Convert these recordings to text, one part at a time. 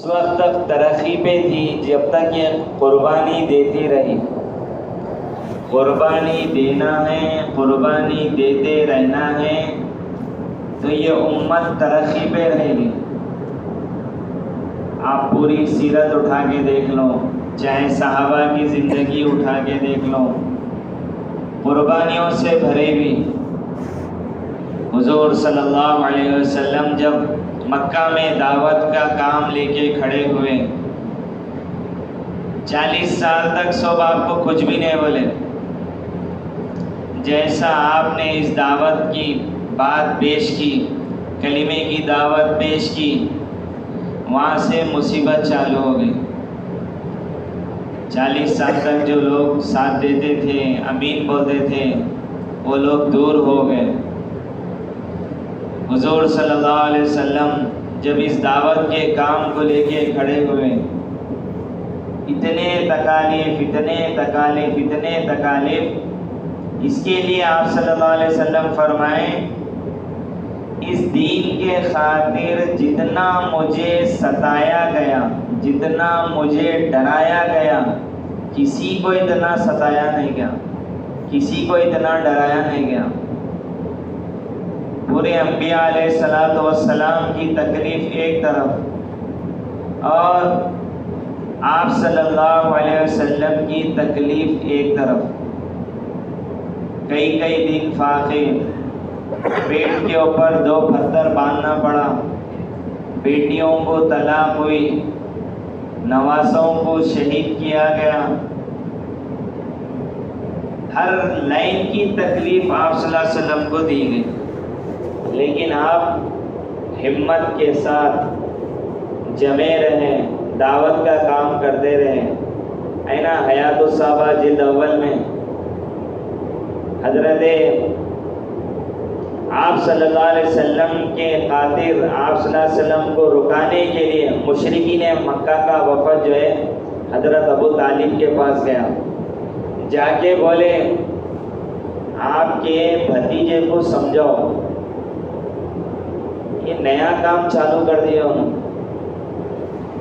اس وقت تک ترقی پہ تھی جب تک یہ قربانی دیتی رہی. قربانی دینا ہے، قربانی دیتے رہنا ہے تو یہ امت ترقی پہ رہے گی. آپ پوری سیرت اٹھا کے دیکھ لو، چاہے صحابہ کی زندگی اٹھا کے دیکھ لو، قربانیوں سے بھرے بھی. حضور صلی اللہ علیہ وسلم جب مکہ میں دعوت کا کام لے کے کھڑے ہوئے، 40 سال تک سب آپ کو کچھ بھی نہیں بولے. جیسا آپ نے اس دعوت کی بات پیش کی، کلمے کی دعوت پیش کی، وہاں سے مصیبت چالو ہو گئی. 40 سال تک جو لوگ ساتھ دیتے تھے، امین بولتے تھے، وہ لوگ دور ہو گئے. حضور صلی اللہ علیہ وسلم جب اس دعوت کے کام کو لے کے کھڑے ہوئے، اتنے تکالیف، اس کے لیے آپ صلی اللہ علیہ وسلم فرمائیں، اس دین کے خاطر جتنا مجھے ستایا گیا، جتنا مجھے ڈرایا گیا، کسی کو اتنا ستایا نہیں گیا، کسی کو اتنا ڈرایا نہیں گیا. پورے انبیاء علیہ الصلوۃ والسلام کی تکلیف ایک طرف اور آپ صلی اللہ علیہ وسلم کی تکلیف ایک طرف. کئی دن فاقے، پیٹ کے اوپر 2 پتھر باندھنا پڑا، بیٹیوں کو طلاق ہوئی، نواسوں کو شہید کیا گیا. ہر لائن کی تکلیف آپ صلی اللہ علیہ وسلم کو دی گئی، لیکن آپ ہمت کے ساتھ جمے رہیں، دعوت کا کام کرتے رہیں. اینا حیات الصحابہ جلد اول میں حضرت آپ صلی اللہ علیہ وسلم کے خاطر آپ صلی اللہ علیہ وسلم کو رکانے کے لیے مشرکین مکہ کا وفد جو ہے حضرت ابو طالب کے پاس گیا. جا کے بولے، آپ کے بھتیجے کو سمجھاؤ، یہ نیا کام چالو کر دیا انہوں نے.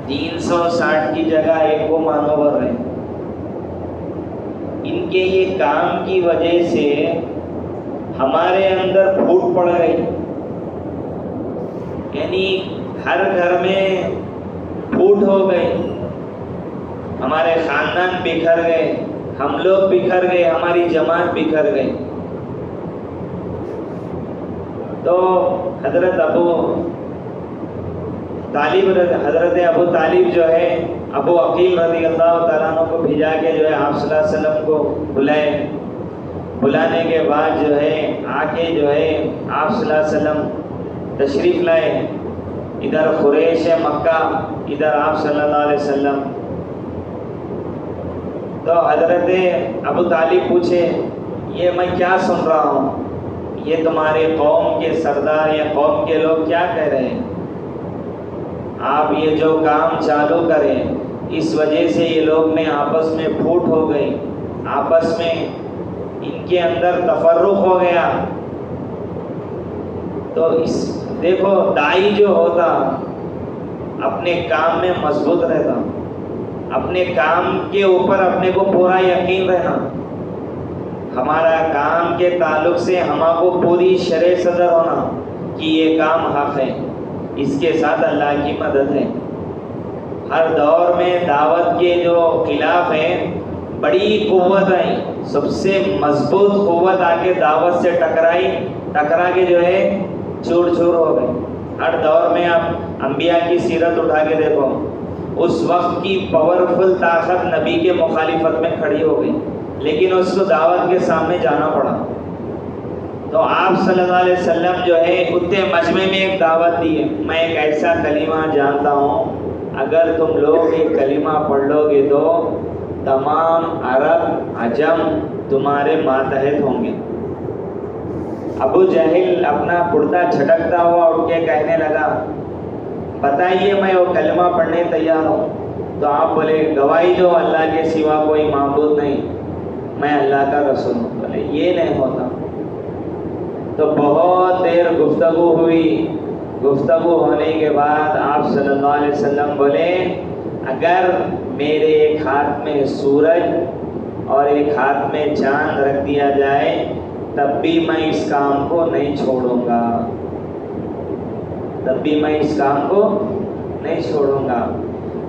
360 کی جگہ 1 کو مانو بھر رہے. ان کے یہ کام کی وجہ سے ہمارے اندر پھوٹ پڑ گئی، یعنی ہر گھر میں پھوٹ ہو گئی، ہمارے خاندان بکھر گئے، ہم لوگ بکھر گئے، ہماری جماعت بکھر گئی. تو حضرت ابو طالب جو ہے ابو عقیل رضی اللہ تعالیٰ عنہ کو بھیجا کے جو ہے آپ صلی اللہ علیہ وسلم کو بلائے. بلانے کے بعد جو ہے آ کے جو ہے آپ صلی اللہ علیہ وسلم تشریف لائے. ادھر قریش مکہ، ادھر آپ صلی اللہ علیہ وسلم. تو حضرت ابو طالب پوچھے، یہ میں کیا سن رہا ہوں، یہ تمہارے قوم کے سردار یا قوم کے لوگ کیا کہہ رہے ہیں؟ آپ یہ جو کام چالو کریں، اس وجہ سے یہ لوگ میں آپس میں پھوٹ ہو گئی، آپس میں ان کے اندر تفرق ہو گیا. تو دیکھو، داعی جو ہوتا اپنے کام میں مضبوط رہتا، اپنے کام کے اوپر اپنے کو پورا یقین رہنا. ہمارا کام کے تعلق سے ہمارا کو پوری شرح صدر ہونا کہ یہ کام حق ہے، اس کے ساتھ اللہ کی مدد ہے. ہر دور میں دعوت کے جو خلاف ہیں بڑی قوت آئی، سب سے مضبوط قوت آ کے دعوت سے ٹکرا کے جو ہے چور ہو گئی. ہر دور میں آپ انبیاء کی سیرت اٹھا کے دیکھو، اس وقت کی پاورفل طاقت نبی کے مخالفت میں کھڑی ہو گئی، لیکن اس کو دعوت کے سامنے جانا پڑا. تو آپ صلی اللہ علیہ وسلم جو ہے اتنے مجمع میں ایک دعوت دی ہے. میں ایک ایسا کلمہ جانتا ہوں، اگر تم لوگ یہ کلمہ پڑھ لو گے تو تمام عرب عجم تمہارے ماتحت ہوں گے. ابو جہل اپنا کرتا جھٹکتا ہوا اٹھ کے کہنے لگا، بتائیے میں وہ کلمہ پڑھنے تیار ہوں. تو آپ بولے، گواہی دو اللہ کے سوا کوئی معبود نہیں، میں اللہ کا رسول ہوں. بولے یہ نہیں ہوتا. تو بہت دیر گفتگو ہوئی، گفتگو ہونے کے بعد آپ صلی اللہ علیہ وسلم بولے اگر میرے ایک ہاتھ میں سورج اور ایک ہاتھ میں چاند رکھ دیا جائے تب بھی میں اس کام کو نہیں چھوڑوں گا، تب بھی میں اس کام کو نہیں چھوڑوں گا۔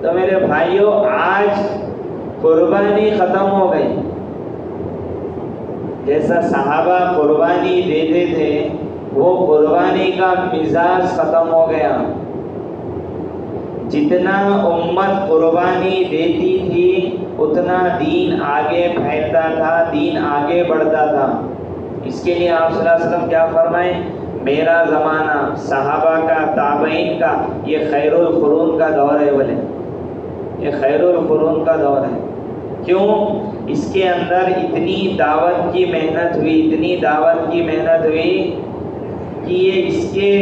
تو میرے بھائیوں، آج قربانی ختم ہو گئی۔ جیسا صحابہ قربانی دیتے تھے وہ قربانی کا مزاج ختم ہو گیا۔ جتنا امت قربانی دیتی تھی اتنا دین آگے پھیلتا تھا، دین آگے بڑھتا تھا۔ اس کے لیے آپ صلی اللہ علیہ وسلم کیا فرمائے؟ میرا زمانہ، صحابہ کا، تابعین کا، یہ خیر القرون کا دور ہے بولے، یہ خیر القرون کا دور ہے۔ کیوں؟ اس کے اندر اتنی دعوت کی محنت ہوئی، اتنی دعوت کی محنت ہوئی کہ یہ اس کے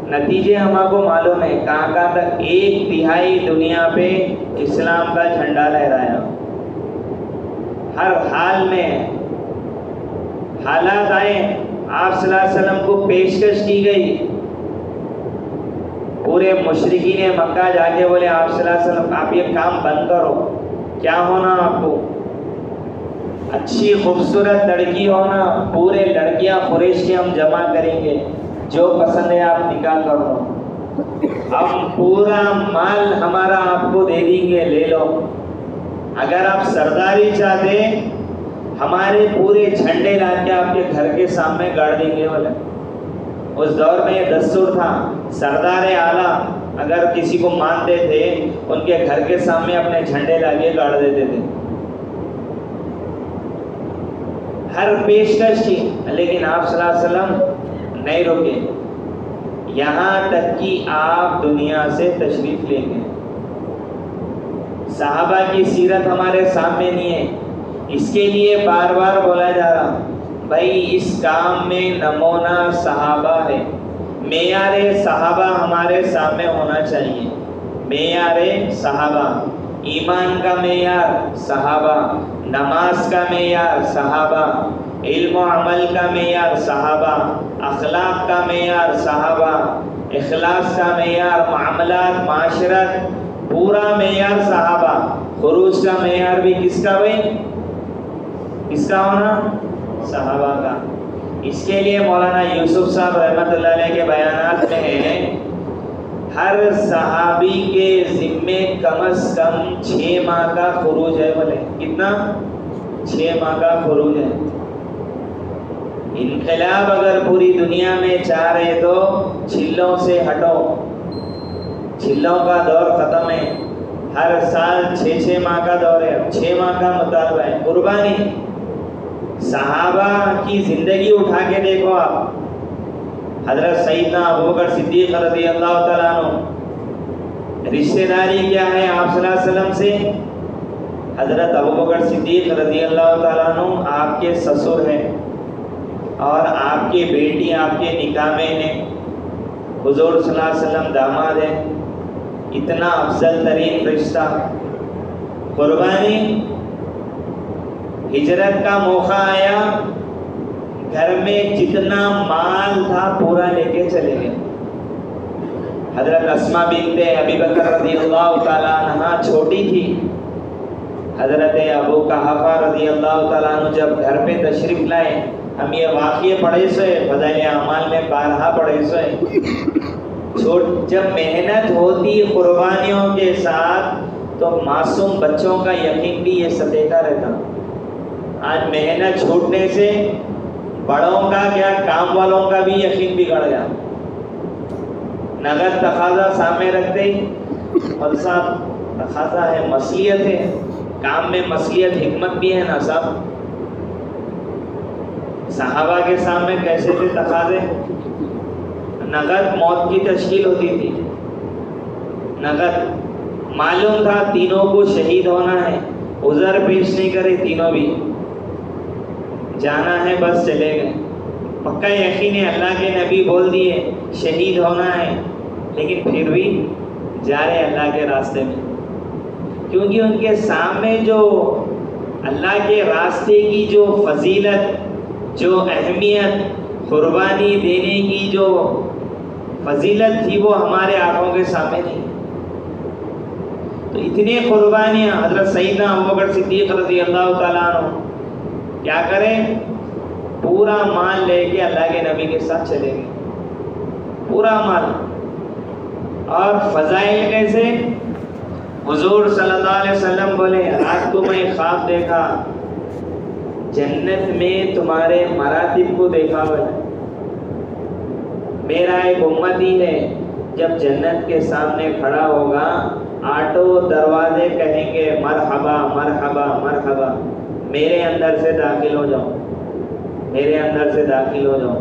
نتیجے ہم کو معلوم ہے۔ کہاں کہاں تک 1/3 دنیا پہ اسلام کا جھنڈا لہرایا۔ ہر حال میں حالات آئے، آپ صلی اللہ علیہ وسلم کو پیشکش کی گئی۔ پورے مشرکین مکہ جا کے بولے آپ صلی اللہ علیہ وسلم آپ یہ کام بند کرو، کیا ہونا آپ کو؟ اچھی خوبصورت لڑکی ہونا، پورے لڑکیاں قریش کی ہم جمع کریں گے، جو پسند ہے آپ نکاح کر لو، ہم پورا مال ہمارا آپ کو دے دیں گے، لے لو۔ اگر آپ سرداری چاہتے ہمارے پورے جھنڈے لا کے آپ کے گھر کے سامنے گاڑ دیں گے بولے۔ اس دور میں یہ دستور تھا، سردار اعلیٰ اگر کسی کو مانتے تھے ان کے گھر کے سامنے اپنے جھنڈے لا کے گاڑ دیتے تھے۔ ہر پیشکش کی، لیکن آپ صلی اللہ علیہ وسلم نہیں رکے، یہاں تک کہ آپ دنیا سے تشریف لے گئے۔ صحابہ کی سیرت ہمارے سامنے نہیں ہے، اس کے لیے بار بار بولا جا رہا بھائی اس کام میں نمونہ صحابہ ہے، معیار صحابہ ہمارے سامنے ہونا چاہیے۔ معیار صحابہ، ایمان کا معیار صحابہ، نماز کا معیار صحابہ، علم و عمل کا معیار صحابہ، اخلاق کا معیار صحابہ، اخلاص کا معیار، معاملات، معاشرت، پورا معیار صحابہ۔ خروج کا معیار بھی کس کا بھائی؟ کس کا ہونا؟ صحابہ کا۔ اس کے لیے مولانا یوسف صاحب رحمۃ اللہ علیہ کے بیانات میں ہے ہر صحابی کے ذمے کم از کم 6 ماہ کا خروج ہے بولے۔ کتنا؟ 6 ماہ کا خروج ہے۔ انقلاب اگر پوری دنیا میں چاہ رہے تو چھلوں سے ہٹو، چھلوں کا دور ختم ہے۔ ہر سال 6 ماہ کا دور ہے، 6 ماہ کا مطالبہ ہے۔ قربانی صحابہ کی زندگی اٹھا کے دیکھو آپ، حضرت سیدنا ابوبکر صدیق رضی اللہ تعالیٰ عنہ، رشتہ داری کیا ہے آپ صلی اللہ علیہ وسلم سے؟ حضرت ابوبکر صدیق رضی اللہ تعالیٰ عنہ آپ کے سسر ہیں اور آپ کی بیٹی آپ کے نکاح میں ہیں، حضور صلی اللہ علیہ وسلم داماد ہیں۔ اتنا افضل ترین رشتہ، قربانی۔ ہجرت کا موقع آیا، گھر میں جتنا مال تھا پورا لے کے چلے گئے۔ حضرت اسماء بنت ابی بکر رضی اللہ تعالیٰ عنہ چھوٹی تھی، حضرت ابو قحافہ رضی اللہ تعالیٰ عنہ جب گھر پہ تشریف لائے، ہم یہ واقعے پڑھے سوئے، فضائل اعمال میں بارہا پڑھے سوئے، جب محنت ہوتی قربانیوں کے ساتھ تو معصوم بچوں کا یقین بھی یہ سدیتا رہتا۔ آج محنت چھوٹنے سے بڑوں کا کیا، کام والوں کا بھی یقین بگڑ گیا۔ نقد تقاضا سامنے رکھتے ہی اور صاحب تقاضا ہے، مصلیت ہے، کام میں مصلیت حکمت بھی ہے نا صاحب۔ صحابہ کے سامنے کیسے تھے تقاضے؟ نقد موت کی تشکیل ہوتی تھی، نقد معلوم تھا تینوں کو شہید ہونا ہے، عذر پیش نہیں کرے، تینوں بھی جانا ہے، بس چلے گئے۔ پکا یقین ہے، اللہ کے نبی بول دیے شہید ہونا ہے، لیکن پھر بھی جا رہے اللہ کے راستے میں، کیونکہ ان کے سامنے جو اللہ کے راستے کی جو فضیلت، جو اہمیت، قربانی دینے کی جو فضیلت تھی وہ ہمارے آنکھوں کے سامنے نہیں. تو اتنی قربانیاں حضرت سیدنا ابوبکر صدیق رضی اللہ تعالیٰ عنہ کیا کریں؟ پورا مال لے کے اللہ کے نبی کے ساتھ چلے گئے، پورا مال. اور فضائل کیسے؟ حضور صلی اللہ علیہ وسلم بولے رات کو میں خواب دیکھا، جنت میں تمہارے مراتب کو دیکھا ہوا ہے. میرا ایک امتی ہے جب جنت کے سامنے کھڑا ہوگا آٹو دروازے کہیں گے مرحبا مرحبا مرحبا، میرے اندر سے داخل ہو جاؤ، میرے اندر سے داخل ہو جاؤ.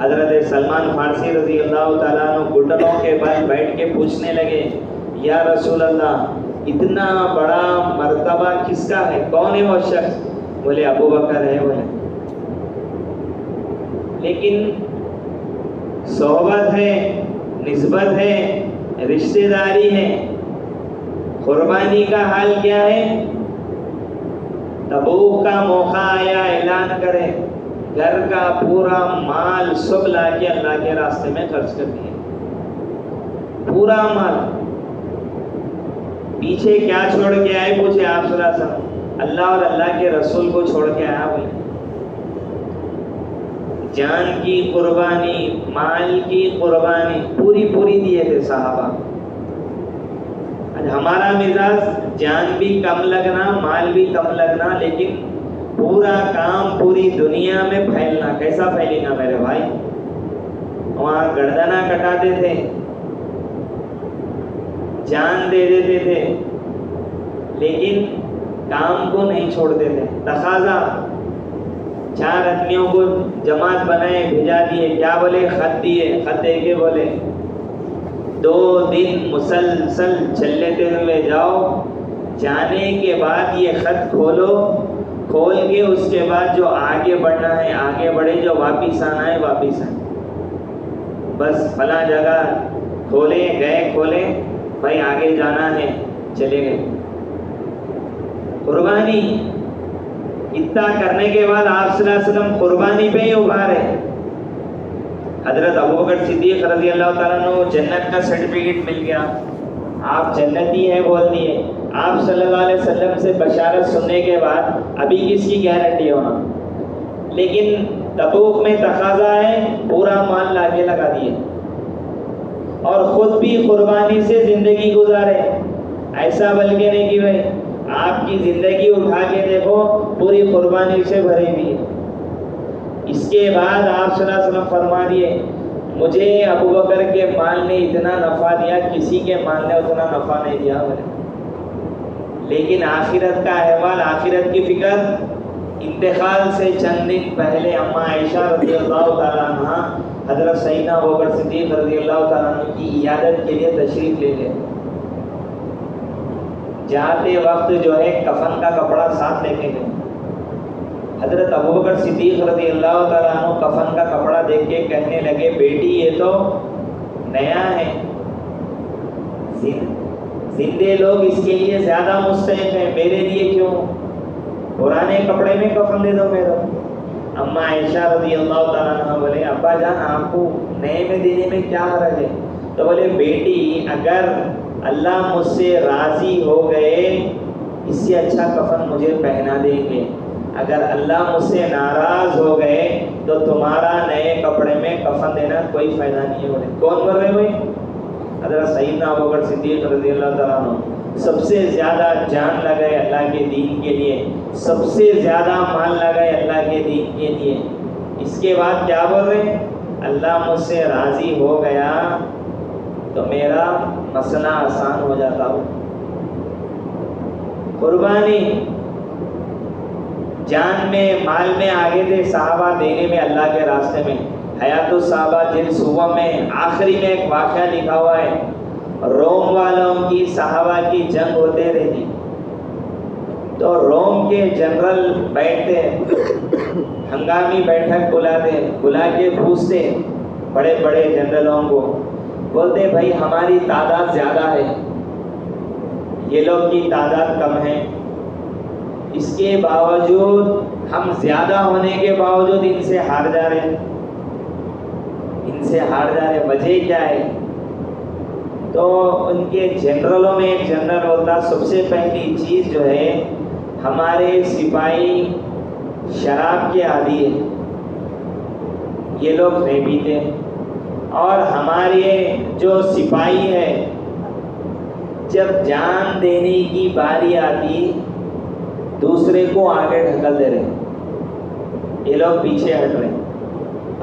حضرت سلمان فارسی رضی اللہ تعالیٰ عنہ گھٹنوں کے بل بیٹھ کے پوچھنے لگے یا رسول اللہ اتنا بڑا مرتبہ کس کا ہے، کون ہے وہ شخص؟ بولے ابو بکر ہے. بولے لیکن صحبت ہے، نسبت ہے، رشتہ داری ہے، قربانی کا حال کیا ہے؟ تبوک کا موقع آیا، اعلان کرے گھر کا پورا مال سب لا کے اللہ کے راستے میں خرچ کر دیا، پورا مال. پیچھے کیا چھوڑ کے آئے پوچھے آپ صلی اللہ علیہ وسلم؟ اللہ اور اللہ کے رسول کو چھوڑ کے آیا. بھائی جان کی قربانی، مال کی قربانی پوری پوری دیے تھے صحابہ. ہمارا مزاج جان بھی کم لگنا، مال بھی کم لگنا، لیکن پورا کام پوری دنیا میں پھیلنا. کیسا پھیلے گا میرے بھائی؟ وہاں گردنا کٹاتے تھے، جان دے دیتے تھے، لیکن کام کو نہیں چھوڑتے تھے. تقاضا 4 آدمیوں کو جماعت بنائے بھیجا دیے، کیا بولے؟ خط دیے. خط دے کے بولے 2 دن مسلسل چل لیتے ہوئے جاؤ، جانے کے بعد یہ خط کھولو، کھول کے اس کے بعد جو آگے بڑھنا ہے آگے بڑھے، جو واپس آنا ہے واپس آئے. بس فلاں جگہ کھولے گئے، کھولے بھائی آگے جانا ہے، چلے گئے. قربانی اتنا کرنے کے بعد آپ صلی اللہ علیہ وسلم قربانی پہ ہی ابھارے. حضرت ابوبکر صدیق رضی اللہ تعالیٰ عنہ جنت کا سرٹیفکیٹ مل گیا، آپ جنتی ہیں بول دیے. آپ صلی اللہ علیہ وسلم سے بشارت سننے کے بعد ابھی کس کی گارنٹی ہونا؟ لیکن تبوک میں تقاضا ہے، پورا مال لا کے لگا دیے اور خود بھی قربانی سے زندگی گزارے. ایسا بلکہ نہیں کہ بھائی آپ کی زندگی اٹھا کے دیکھو پوری قربانی سے بھری ہوئی ہے. اس کے بعد آپ صلی اللہ علیہ وسلم فرما دیے مجھے ابوبکر کے مال نے اتنا نفع دیا، کسی کے مال نے اتنا نفع نہیں دیا. لیکن آخرت کا احوال، آخرت کی فکر، انتقال سے چند دن پہلے اماں عائشہ رضی اللہ تعالیٰ عنہ حضرت سیدنا ابوبکر صدیق رضی اللہ تعالیٰ عنہ کی عیادت کے لیے تشریف لے گئے. جاتے وقت جو ہے کفن کا کپڑا ساتھ لے کے گئے. حضرت ابوبکر صدیق رضی اللہ تعالیٰ عنہ کفن کا کپڑا دیکھ کے کہنے لگے بیٹی یہ تو نیا ہے، زندے لوگ اس کے لیے زیادہ مستحق ہیں، میرے لیے کیوں پرانے کپڑے میں کفن دے دو میرا. اما عائشہ رضی اللہ تعالیٰ عنہ بولے ابا جان آپ کو نئے میں دینے میں کیا حرج ہے؟ تو بولے بیٹی اگر اللہ مجھ سے راضی ہو گئے اس سے اچھا کفن مجھے پہنا دیں گے، اگر اللہ مجھ سے ناراض ہو گئے تو تمہارا نئے کپڑے میں کفن دینا کوئی فائدہ نہیں ہے. بولے کون بول رہے بھائی؟ حضرت سیدنا ابوبکر صدیق رضی اللہ تعالیٰ عنہ سب سے زیادہ جان لگائے اللہ کے دین کے لیے، سب سے زیادہ مال لگائے اللہ کے دین کے لیے. اس کے بعد کیا بول رہے ہیں؟ اللہ مجھ سے راضی ہو گیا تو میرا مسئلہ آسان ہو جاتا ہو. قربانی جان میں مال میں آگے تھے صحابہ دینے میں اللہ کے راستے میں. حیات الصحابہ جن صوبوں میں آخری میں ایک واقعہ لکھا ہوا ہے، روم والوں کی صحابہ کی جنگ ہوتے رہتی تو روم کے جنرل بیٹھتے، ہنگامی بیٹھک بلا کے پوچھتے بڑے بڑے جنرلوں کو، بولتے بھائی ہماری تعداد زیادہ ہے، یہ لوگ کی تعداد کم ہے، اس کے باوجود ہم زیادہ ہونے کے باوجود ان سے ہار جا رہے ہیں، ان سے ہار جا رہے, وجہ کیا ہے؟ تو ان کے جنرلوں میں ایک جنرل ہوتا, سب سے پہلی چیز جو ہے ہمارے سپاہی شراب کے عادی ہے, یہ لوگ نہیں پیتے, اور ہمارے جو سپاہی ہے جب جان دینے کی باری آتی دوسرے کو آگے ڈھکل دے رہے, یہ لوگ پیچھے ہٹ رہے.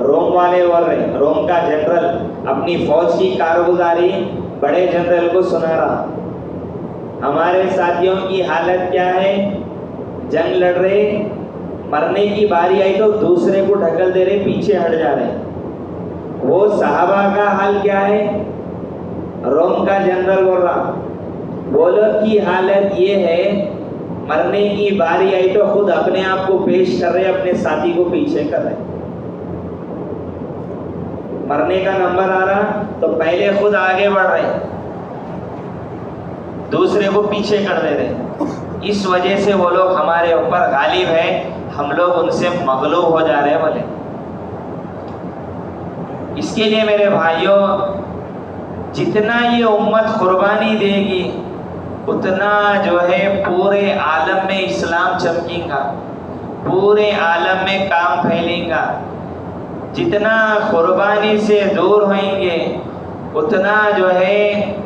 روم والے بول رہے, روم کا جنرل اپنی فوج کی کارگزاری بڑے جنرل کو سنا رہا, ہمارے ساتھیوں کی حالت کیا ہے, جنگ لڑ رہے, مرنے کی باری آئی تو دوسرے کو ڈھکل دے رہے, پیچھے ہٹ جا رہے. وہ صحابہ کا حال کیا ہے؟ روم کا جنرل بول رہا, وہ لوگ کی حالت یہ ہے مرنے کی باری آئی تو خود اپنے آپ کو پیش کر رہے, اپنے ساتھی کو پیچھے کر رہے. مرنے کا نمبر آ رہا تو پہلے خود آگے بڑھ رہے, دوسرے کو پیچھے کر دے رہے. اس وجہ سے وہ لوگ ہمارے اوپر غالب ہے, ہم لوگ ان سے مغلوب ہو جا رہے ہیں. بولے اس کے لیے میرے بھائیوں, جتنا یہ امت قربانی دے گی اتنا جو ہے پورے عالم میں اسلام چمکیں گا, پورے عالم میں کام پھیلیں گا. جتنا قربانی سے دور ہوئیں گے اتنا جو ہے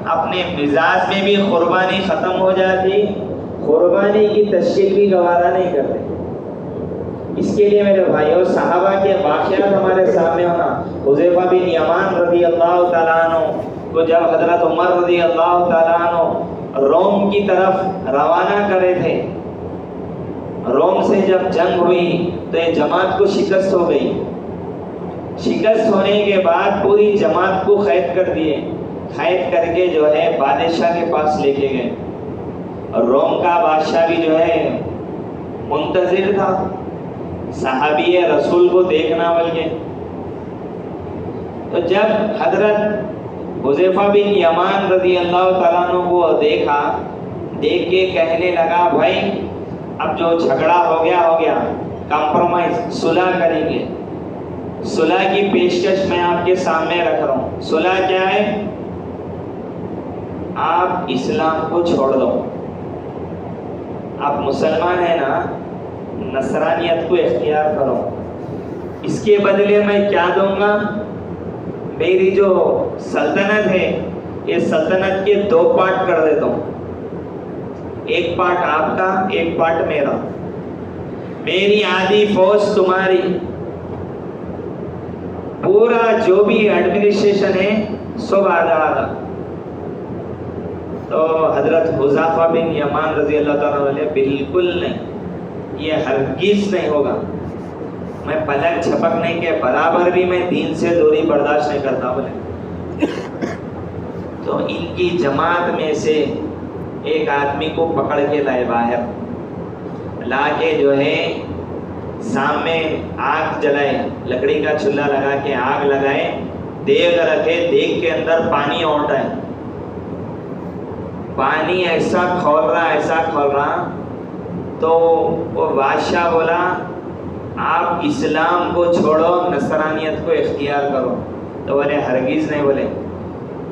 اپنے مزاج میں بھی قربانی ختم ہو جاتی, قربانی کی تشکیل بھی گوارا نہیں کرتے. اس کے لیے میرے بھائیوں صحابہ کے واقعات ہمارے سامنے ہونا. حذیفہ بن یمان رضی اللہ تعالیٰ عنہ کو جب حضرت عمر رضی اللہ تعالیٰ عنہ روم کی طرف روانہ کرے تھے, روم سے جب جنگ ہوئی تو یہ جماعت کو شکست ہو گئی. شکست ہونے کے بعد پوری جماعت کو قید کر دیے, قید کر کے جو ہے بادشاہ کے پاس لے کے گئے, اور روم کا بادشاہ بھی جو ہے منتظر تھا صحابی رسول کو دیکھنا بول کے. تو جب حضرت حذیفہ بن یمان رضی اللہ تعالیٰ عنہ کو دیکھا, دیکھ کے کہنے لگا بھائی اب جو جھگڑا ہو گیا, کمپرومائز, صلح کریں گے. صلح کی پیشکش میں آپ کے سامنے رکھ رہا ہوں. صلح کیا ہے؟ آپ اسلام کو چھوڑ دو, آپ مسلمان ہیں نا, نصرانیت کو اختیار کرو. اس کے بدلے میں کیا دوں گا؟ میری جو سلطنت ہے یہ سلطنت کے 2 پارٹ کر دیتا ہوں, ایک پارٹ آپ کا, ایک پارٹ میرا. میری آدھی فوج تمہاری, پورا جو بھی ایڈمنسٹریشن ہے سب آدھا آدھا. تو حضرت حذیفہ بن یمان رضی اللہ تعالیٰ عنہ بالکل نہیں, یہ ہرگز نہیں ہوگا, میں پلک جھپک نہیں کے برابر بھی میں دین سے دوری برداشت نہیں کرتا. بولے تو ان کی جماعت میں سے ایک آدمی کو پکڑ کے لائے باہر, لا کے جو ہے سامنے آگ جلائے, لکڑی کا چولہا لگا کے آگ لگائے, دیگ رکھے, دیگ کے اندر پانی اونٹائے. پانی ایسا کھول رہا تو وہ بادشاہ بولا آپ اسلام کو چھوڑو, نصرانیت کو اختیار کرو. تو بولے ہرگز نہیں. بولے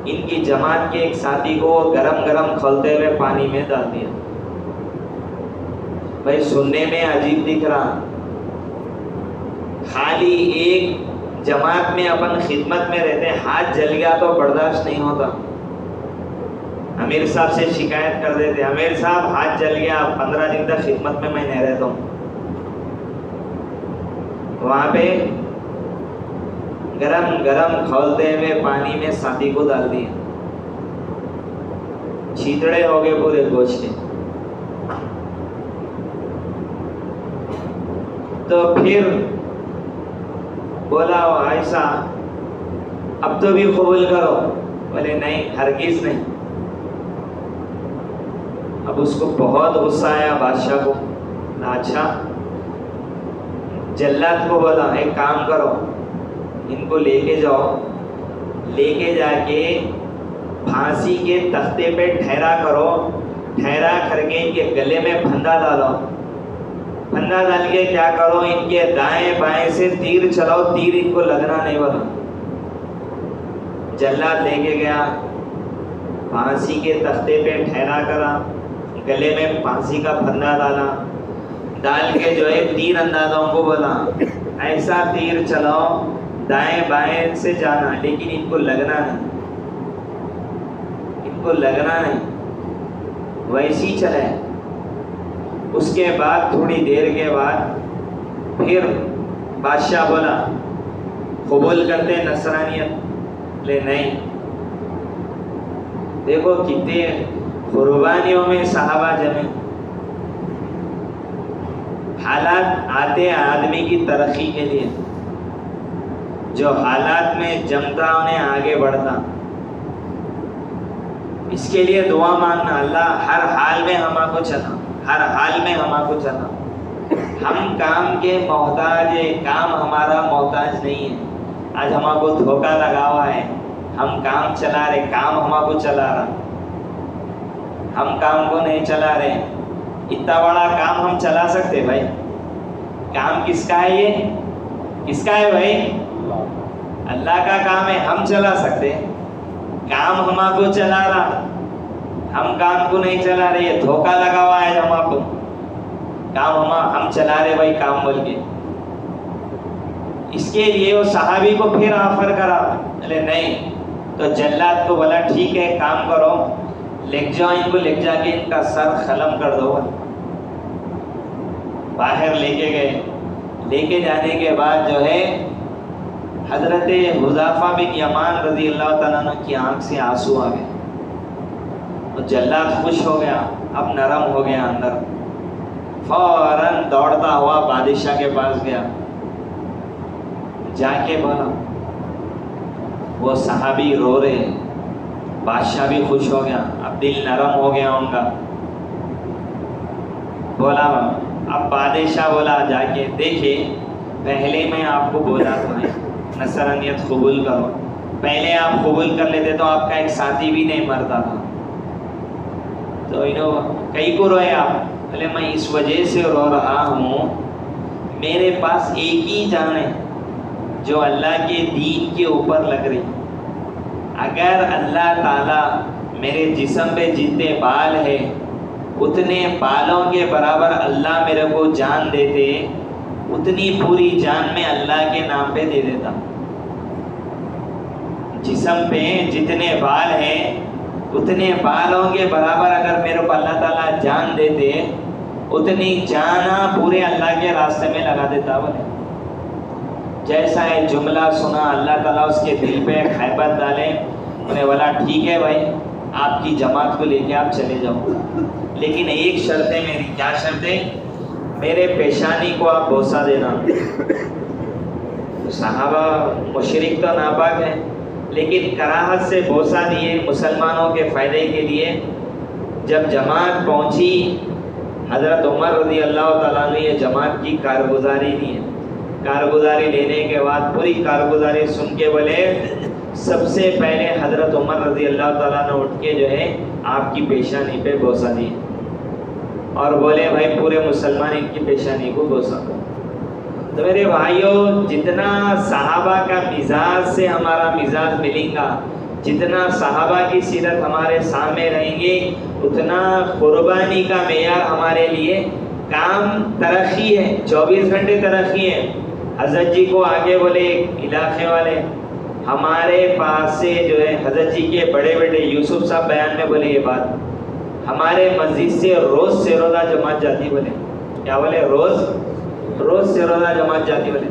ان کی جماعت کے ایک ساتھی کو گرم کھولتے ہوئے پانی میں ڈال دیا. بھائی سننے میں عجیب دکھ رہا, خالی ایک جماعت میں اپن خدمت میں رہتے, ہاتھ جل گیا تو برداشت نہیں ہوتا. امیر صاحب سے شکایت کر دیتے, امیر صاحب ہاتھ جل گیا, 15 دن تک خدمت میں نہیں رہتا ہوں. وہاں پہ گرم کھولتے ہوئے پانی میں ساتھی کو ڈال دیا, چھیتڑے ہو گئے پورے گوشت کے. تو پھر بولا ایسا اب تو بھی قبول کرو. بولے نہیں, ہرگز نہیں. اب اس کو بہت غصہ آیا بادشاہ کو. اچھا, جلاد کو بولا ایک کام کرو, ان کو لے کے جاؤ, لے کے جا کے پھانسی کے تختے پہ ٹھہرا کرو, ٹھہرا کر کے ان کے گلے میں پھندا ڈالو. پھندا ڈال کے کیا کرو, ان کے دائیں بائیں سے تیر چلاؤ, تیر ان کو لگنا نہیں. بولا جلاد لے کے گیا، پھانسی کے تختے پہ ٹھہرا کرا، گلے میں پھانسی کا پھندا ڈال کے جو ہے تیر اندازوں کو بولا ایسا تیر چلاؤ دائیں بائیں سے جانا، لیکن ان کو لگنا نہیں، ویسی چلے۔ اس کے بعد تھوڑی دیر کے بعد پھر بادشاہ بولا قبول کرتے نصرانیت؟ لے نہیں۔ دیکھو کتنے قربانیوں میں صحابہ جمے، حالات آتے آدمی کی ترقی کے لیے، جو حالات میں جمتا انہیں آگے بڑھتا، اس کے لیے دعا مانگنا، اللہ ہر حال میں ہمارا کو چلا، ہم کام کے محتاج ہیں، کام ہمارا محتاج نہیں ہے۔ آج ہمارا کو دھوکہ لگا ہوا ہے، ہم کام چلا رہے، کام ہمارا کو چلا رہا، ہم کام کو نہیں چلا رہے۔ اتنا بڑا کام ہم چلا سکتے بھائی؟ کام کس کا ہے؟ یہ کس کا ہے بھائی؟ اللہ کا کام ہے، ہم چلا سکتے، کام ہمارا کو چلا رہا، ہم کام کو نہیں چلا رہے، یہ دھوکہ لگا ہوا ہے ہمارا کو، کام ہم چلا رہے بھائی کام بول کے۔ اس کے لیے وہ صحابی کو پھر آفر کرا، بولے نہیں، تو جلاد کو بولا ٹھیک ہے کام کرو، لے جاؤ ان کو، لے جا کے ان کا سر قلم کر دو۔ باہر لے کے گئے، لے کے جانے کے بعد جو ہے حضرت حذیفہ بن یمان رضی اللہ تعالیٰ عنہ کی آنکھ سے آنسو آ گئے، تو جلاد خوش ہو گیا، اب نرم ہو گیا اندر، فوراً دوڑتا ہوا بادشاہ کے پاس گیا، جا کے بولا، وہ صحابی رو رہے، بادشاہ بھی خوش ہو گیا، اب دل نرم ہو گیا ان کا، بولا اب بادشاہ بولا جا کے دیکھے پہلے میں آپ کو بولا تھا نصرانیت قبول کرو، پہلے آپ قبول کر لیتے تو آپ کا ایک ساتھی بھی نہیں مرتا تھا، تو کئی کو روئے آپ؟ بولے میں اس وجہ سے رو رہا ہوں، میرے پاس ایک ہی جان ہے جو اللہ کے دین کے اوپر لگ رہی، اگر اللہ تعالیٰ میرے جسم پہ جتنے بال ہیں اتنے بالوں کے برابر اللہ میرے کو جان دیتے، اتنی پوری جان میں اللہ کے نام پہ دے دیتا۔ جسم پہ جتنے بال ہیں اتنے بالوں کے برابر اگر میرے کو اللہ تعالیٰ جان دیتے، اتنی جانا پورے اللہ کے راستے میں لگا دیتا۔ بولے جیسا ہے جملہ سنا، اللہ تعالیٰ اس کے دل پہ خیبت ڈالے، انہیں بولا ٹھیک ہے بھائی آپ کی جماعت کو لے کے آپ چلے جاؤ، لیکن ایک شرط ہے میری۔ کیا شرط ہے؟ میرے پیشانی کو آپ بوسہ دینا۔ صحابہ مشرک تو ناپاک ہیں، لیکن کراہت سے بوسہ دیے مسلمانوں کے فائدے کے لیے۔ جب جماعت پہنچی، حضرت عمر رضی اللہ تعالیٰ نے یہ جماعت کی کارگزاری دی ہے۔ کارگزاری لینے کے بعد پوری کارگزاری سن کے بولے سب سے پہلے حضرت عمر رضی اللہ تعالیٰ نے اٹھ کے جو ہے آپ کی پیشانی پہ بوسہ دی اور بولے بھائی پورے مسلمان ان کی پیشانی کو بوسہ دو۔ تو میرے بھائیوں، جتنا صحابہ کا مزاج سے ہمارا مزاج ملیں گا، جتنا صحابہ کی سیرت ہمارے سامنے رہیں گے، اتنا قربانی کا معیار ہمارے لیے کام ترقی ہے، 24 گھنٹے ترقی ہے۔ حضرت جی کو آگے بولے علاقے والے، ہمارے پاس سے جو ہے حضرت جی کے بڑے بیٹے یوسف صاحب بیان میں بولے یہ بات، ہمارے مسجد سے روز روزہ جماعت جاتی، بولے کیا بولے روز سے روزہ جماعت جاتی، بولے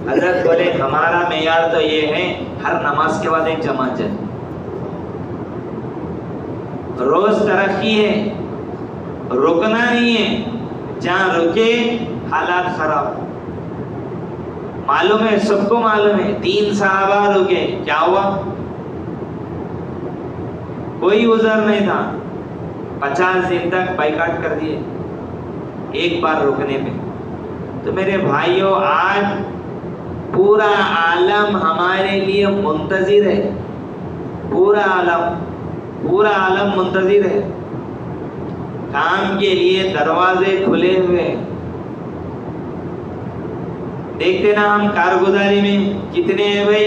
حضرت بولے ہمارا معیار تو یہ ہے ہر نماز کے بعد ایک جماعت جاتی، روز ترقی ہے، رکنا نہیں ہے، جہاں رکے حالات خراب۔ معلوم ہے، سب کو معلوم ہے، 3 صحابہ رکے، کیا ہوا؟ کوئی عذر نہیں تھا، 50 دن تک بائیکاٹ کر دیے ایک بار رکنے پہ۔ تو میرے بھائیوں، آج پورا عالم ہمارے لیے منتظر ہے، پورا عالم منتظر ہے، کام کے لیے دروازے کھلے ہوئے۔ دیکھتے نا ہم کارگزاری میں کتنے ہیں بھائی،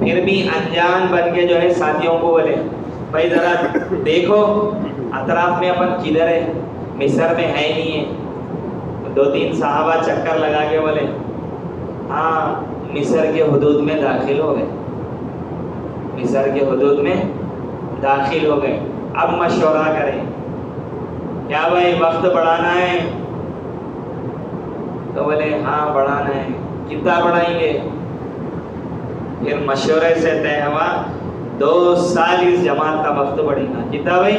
پھر بھی انجان بن کے جو ہے ساتھیوں کو بولے بھائی ذرا دیکھو اطراف میں اپن کدھر ہے، مصر میں ہے نہیں ہے. 2-3 صحابہ چکر لگا کے بولے ہاں مصر کے حدود میں داخل ہو گئے، مصر کے حدود میں داخل ہو گئے. اب مشورہ کریں کیا بھائی وقت بڑھانا ہے؟ تو بولے ہاں بڑھانا ہے. کتنا بڑھائیں گے؟ پھر مشورے سے طے ہوا 2 سال اس جماعت کا وقت بڑھے گا. کتنا بھائی؟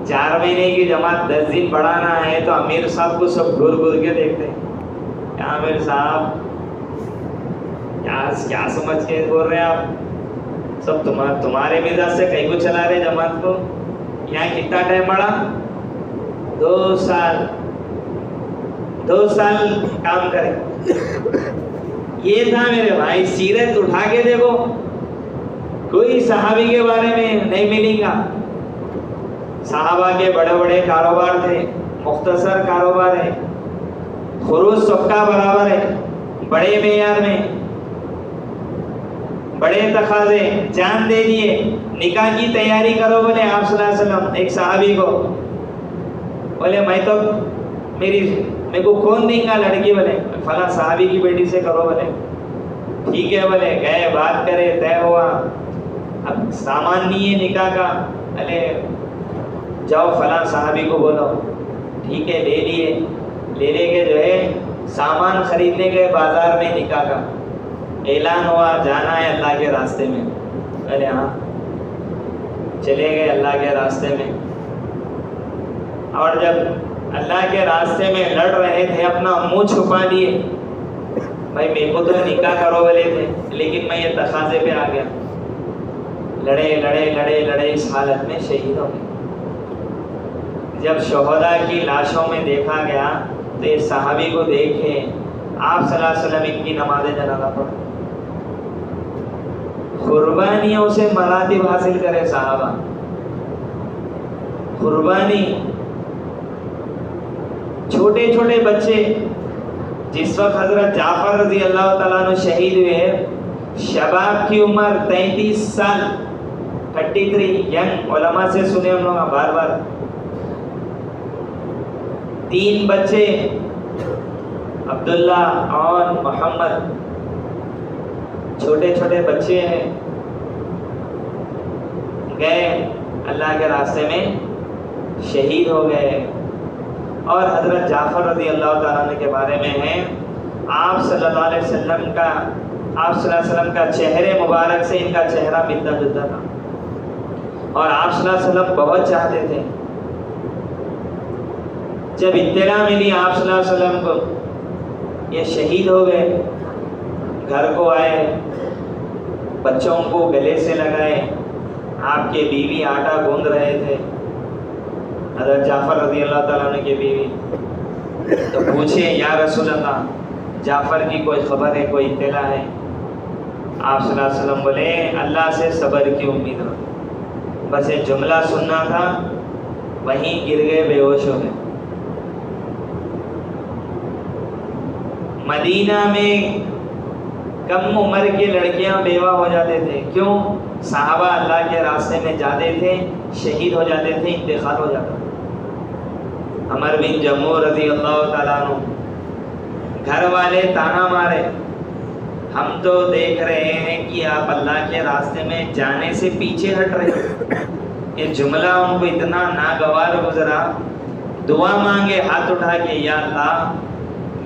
4 مہینے کی جماعت 10 دن بڑھانا ہے. تو امیر صاحب کو سب گھر گھر کے دیکھتے ہیں کیا امیر صاحب کیا سمجھ کے بول رہے ہیں آپ؟ سب تمہارے مزاج سے کہیں کو چلا رہے جماعت کو. یہاں کتنا ٹائم بڑھا؟ 2 سال. 2 سال کام کریں. یہ تھا میرے بھائی. سیرت اٹھا کے دیکھو کوئی صحابی کے بارے میں نہیں ملے گا. صحابہ کے بڑے بڑے کاروبار تھے، مختصر کاروبار ہے، خروج سب کا برابر ہے، بڑے معیار میں، بڑے تقاضے. جان دے دیے نکاح کی تیاری کرو بولے آپ صلی اللہ علیہ وسلم ایک صحابی کو. بولے میں تو میرے کو کون دیں گا لڑکی؟ بولے فلاں صحابی کی بیٹی سے کرو. بولے ٹھیک ہے. بولے گئے بات کرے طے ہوا. اب سامان نہیں ہے نکاح کا. ارے جاؤ فلاں صحابی کو بولو. ٹھیک ہے لے لیے. لے کے جو ہے سامان خریدنے گئے بازار میں. نکاح کا اعلان ہوا جانا ہے اللہ کے راستے میں. ارے ہاں چلے گئے اللہ کے راستے میں. اور جب اللہ کے راستے میں لڑ رہے تھے اپنا منہ چھپا لیے. بھائی میرے کو تو نکاح کرو بولے تھے لیکن میں یہ تقاضے پہ آ گیا. لڑے لڑے لڑے لڑے اس حالت میں شہید ہو گئے. جب شہداء کی لاشوں میں دیکھا گیا تو یہ صحابی کو دیکھے آپ صلی اللہ علیہ وسلم ان کی نماز جنازہ پڑھا. قربانیوں سے مراتب حاصل کرے صحابہ. قربانی. چھوٹے چھوٹے بچے جس وقت حضرت جعفر رضی اللہ تعالیٰ عنہ شہید ہوئے شباب کی عمر 33 سال 33 ینگ. علماء سے سنے ہم لوگ بار بار. 3 بچے عبداللہ اور محمد چھوٹے چھوٹے بچے ہیں. گئے اللہ کے راستے میں شہید ہو گئے. اور حضرت جعفر رضی اللہ تعالیٰ عنہ کے بارے میں ہے آپ صلی اللہ علیہ وسلم کا چہرے مبارک سے ان کا چہرہ ملتا جلتا تھا. اور آپ صلی اللہ علیہ وسلم بہت چاہتے تھے. جب اطلاع ملی آپ صلی اللہ علیہ وسلم کو یہ شہید ہو گئے گھر کو آئے بچوں کو گلے سے لگائے. آپ کے بیوی آٹا گوندھ رہے تھے حضرت جعفر رضی اللہ تعالیٰ عنہ کی بیوی. تو پوچھے یا رسول اللہ جعفر کی کوئی خبر ہے کوئی اطلاع ہے؟ آپ صلی اللہ علیہ وسلم بولے اللہ سے صبر کی امید رکھو. بس ایک جملہ سننا تھا وہیں گر گئے بے ہوش ہو گئے. مدینہ میں کم عمر کی لڑکیاں بیوہ ہو جاتے تھے. کیوں؟ صحابہ اللہ کے راستے میں جاتے تھے شہید ہو جاتے تھے انتقال ہو جاتا. عمر بن جموع رضی اللہ تعالیٰ عنہ گھر والے تانا مارے ہم تو دیکھ رہے ہیں کہ آپ اللہ کے راستے میں جانے سے پیچھے ہٹ رہے ہیں. یہ جملہ ان کو اتنا ناگوار گزرا. دعا مانگے ہاتھ اٹھا کے یا اللہ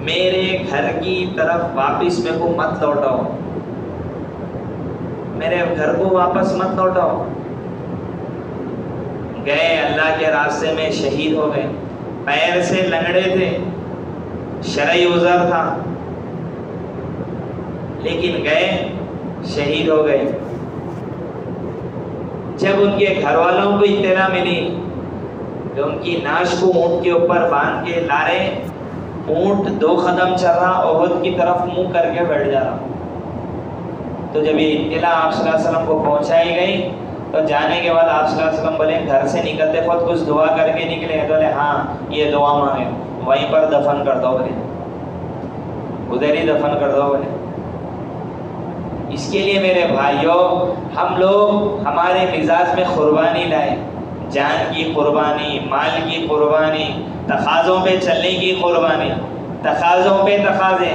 میرے گھر کی طرف واپس میرے کو مت لوٹاؤ، میرے گھر کو واپس مت لوٹاؤ. گئے اللہ کے راستے میں شہید ہو گئے. پیر سے لنگڑے تھے شرعی عذر تھا لیکن گئے شہید ہو گئے. جب ان کے گھر والوں کو اطلاع ملی کہ ان کی ناش کو اونٹ کے اوپر باندھ کے لا رہے، اونٹ 2 قدم چل رہا احد کی طرف منہ کر کے بیٹھ جا رہا. تو جب یہ اطلاع آپ صلی اللہ علیہ وسلم کو پہنچائی گئی تو جانے کے بعد آپ صلی اللہ علیہ وسلم بولے گھر سے نکلتے خود کچھ دعا کر کے نکلے. بولے ہاں یہ دعا مانگے وہیں پر دفن کر دو. بولے ادھر ہی دفن کر دو. بولے اس کے لیے میرے بھائیوں ہم لوگ ہمارے مزاج میں قربانی لائیں، جان کی قربانی، مال کی قربانی، تقاضوں پہ چلنے کی قربانی، تقاضوں پہ تقاضے۔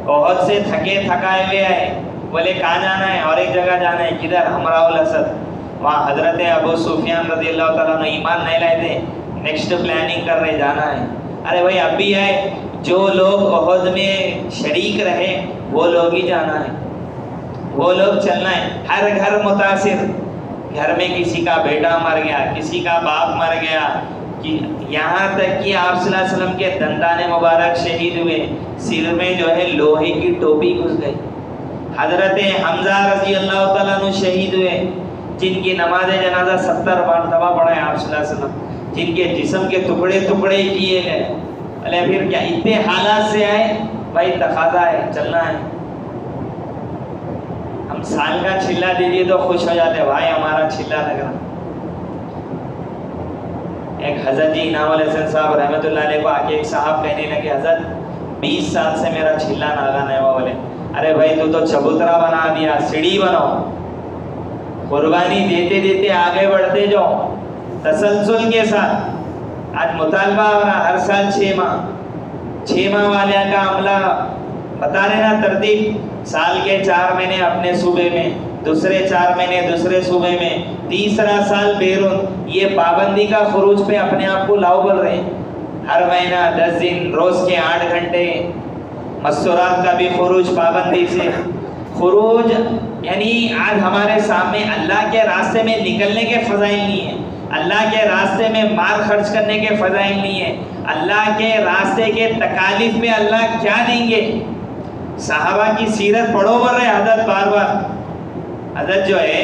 بہت سے تھکے تھکائے ہوئے آئے، بولے کہاں جانا ہے؟ اور ایک جگہ جانا ہے، کدھر؟ ہمراہ الاسد۔ وہاں حضرت ابو سفیان رضی اللہ تعالیٰ عنہ ایمان نہیں لائے تھے، نیکسٹ پلاننگ کر رہے جانا ہے۔ ارے بھائی اب بھی آئے، جو لوگ احد میں شریک رہے وہ لوگ ہی جانا ہے، وہ لوگ چلنا ہے۔ ہر گھر متاثر، گھر میں کسی کا بیٹا مر گیا، کسی کا باپ مر گیا، یہاں تک کہ آپ صلی اللہ علیہ وسلم کے دندان مبارک شہید ہوئے، سر میں جو ہے لوہے کی ٹوپی گھس گئی۔ حضرت حمزہ رضی اللہ تعالیٰ عنہ شہید ہوئے، جن کی نماز جنازہ 70 مرتبہ پڑھے آپ صلی اللہ علیہ وسلم، جن کے جسم کے ٹکڑے ٹکڑے کیے گئے۔ ارے پھر کیا اتنے حالات سے آئے؟ بھائی تقاضا ہے، چلنا ہے۔ ہم سال کا چھلا دیجیے تو خوش ہو جاتے، بھائی ہمارا چھلا لگ رہا۔ ایک حضرت جی انعام الحسن صاحب رحمۃ اللہ علیہ کو آگے ایک صاحب کہنے لگے، حضرت 20 سال سے میرا چھلا ناگا نہیں ہوا۔ بولے ارے بھائی تو چبوترا بنا دیا، سیڑھی بناؤ، قربانی دیتے دیتے آگے بڑھتے جاؤ تسلسل کے ساتھ۔ آج مطالبہ ہو رہا ہر سال 6 ماہ والے کا عملہ بتا رہے نا ترتیب، سال کے 4 مہینے اپنے صوبے میں، دوسرے 4 مہینے دوسرے صوبے میں، تیسرا سال بیرون۔ یہ پابندی کا خروج پہ اپنے آپ کو لاؤ بول رہے ہیں۔ ہر مہینہ 10 دن، روز کے 8 گھنٹے، مستورات کا بھی خروج پابندی سے۔ خروج یعنی آج ہمارے سامنے اللہ کے راستے میں نکلنے کے فضائل نہیں ہیں، اللہ کے راستے میں مال خرچ کرنے کے فضائل نہیں ہیں، اللہ کے راستے کے تکالیف میں اللہ کیا دیں گے۔ صحابہ کی سیرت پڑھو بول رہے حضرت بار بار، حضرت جو ہے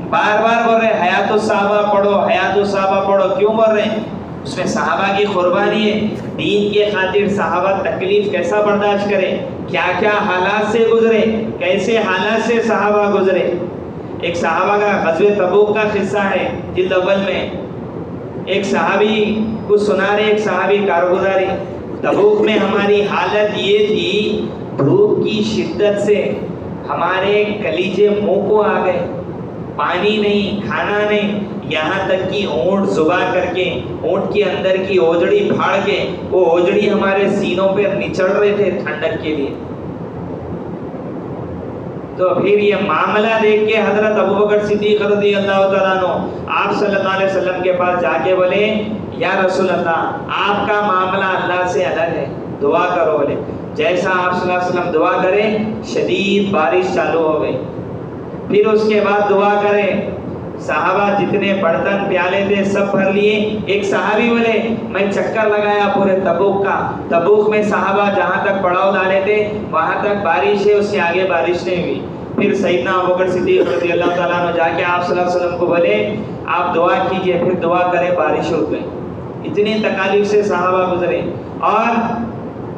بار بار بول رہے حیات الصحابہ پڑھو، حیات الصحابہ پڑھو۔ کیوں بول رہے ہیں؟ اس میں صحابہ کی قربانی ہے، دین کے خاطر صحابہ تکلیف کیسا برداشت کرے، کیا کیا حالات سے گزرے، کیسے حالات سے صحابہ گزرے۔ ایک صحابہ کا غزوہ تبوک کا قصہ ہے جلد اول میں، ایک صحابی کو سنا رہے، ایک صحابی کارگزاری۔ تبوک میں ہماری حالت یہ تھی، دھوپ کی شدت سے ہمارے کلیجے منہ کو آ گئے، پانی نہیں، کھانا نہیں، یہاں تک کہ اونٹ ذبح کر کے اونٹ کے اندر کی اوجڑی پھاڑ کے وہ اوجڑی ہمارے سینوں پہ نچڑ رہے تھے ٹھنڈک کے لیے۔ تو پھر یہ معاملہ دیکھ کے حضرت ابوبکر صدیق رضی اللہ تعالیٰ عنہ آپ صلی اللہ علیہ وسلم کے پاس جا کے بولے یا رسول اللہ آپ کا معاملہ اللہ سے الگ ہے، دعا کرو۔ بولے جیسا آپ صلی اللہ علیہ وسلم دعا کرے شدید بارش چالو ہو گئی۔ پھر اس کے بعد دعا کرے، صحابہ جتنے برتن پیالے تھے سب بھر لیے۔ ایک صحابی بولے میں چکر لگایا پورے تبوک کا، تبوک میں صحابہ جہاں تک پڑاؤ ڈالے تھے وہاں تک بارش ہے، اس سے آگے بارش نہیں ہوئی۔ پھر سیدنا ابوبکر صدیق رضی اللہ تعالیٰ عنہ جا کے آپ صلی اللہ علیہ وسلم کو بولے آپ دعا کیجئے، پھر دعا کرے، بارش ہو گئی۔ اتنی تکالیف سے صحابہ گزرے، اور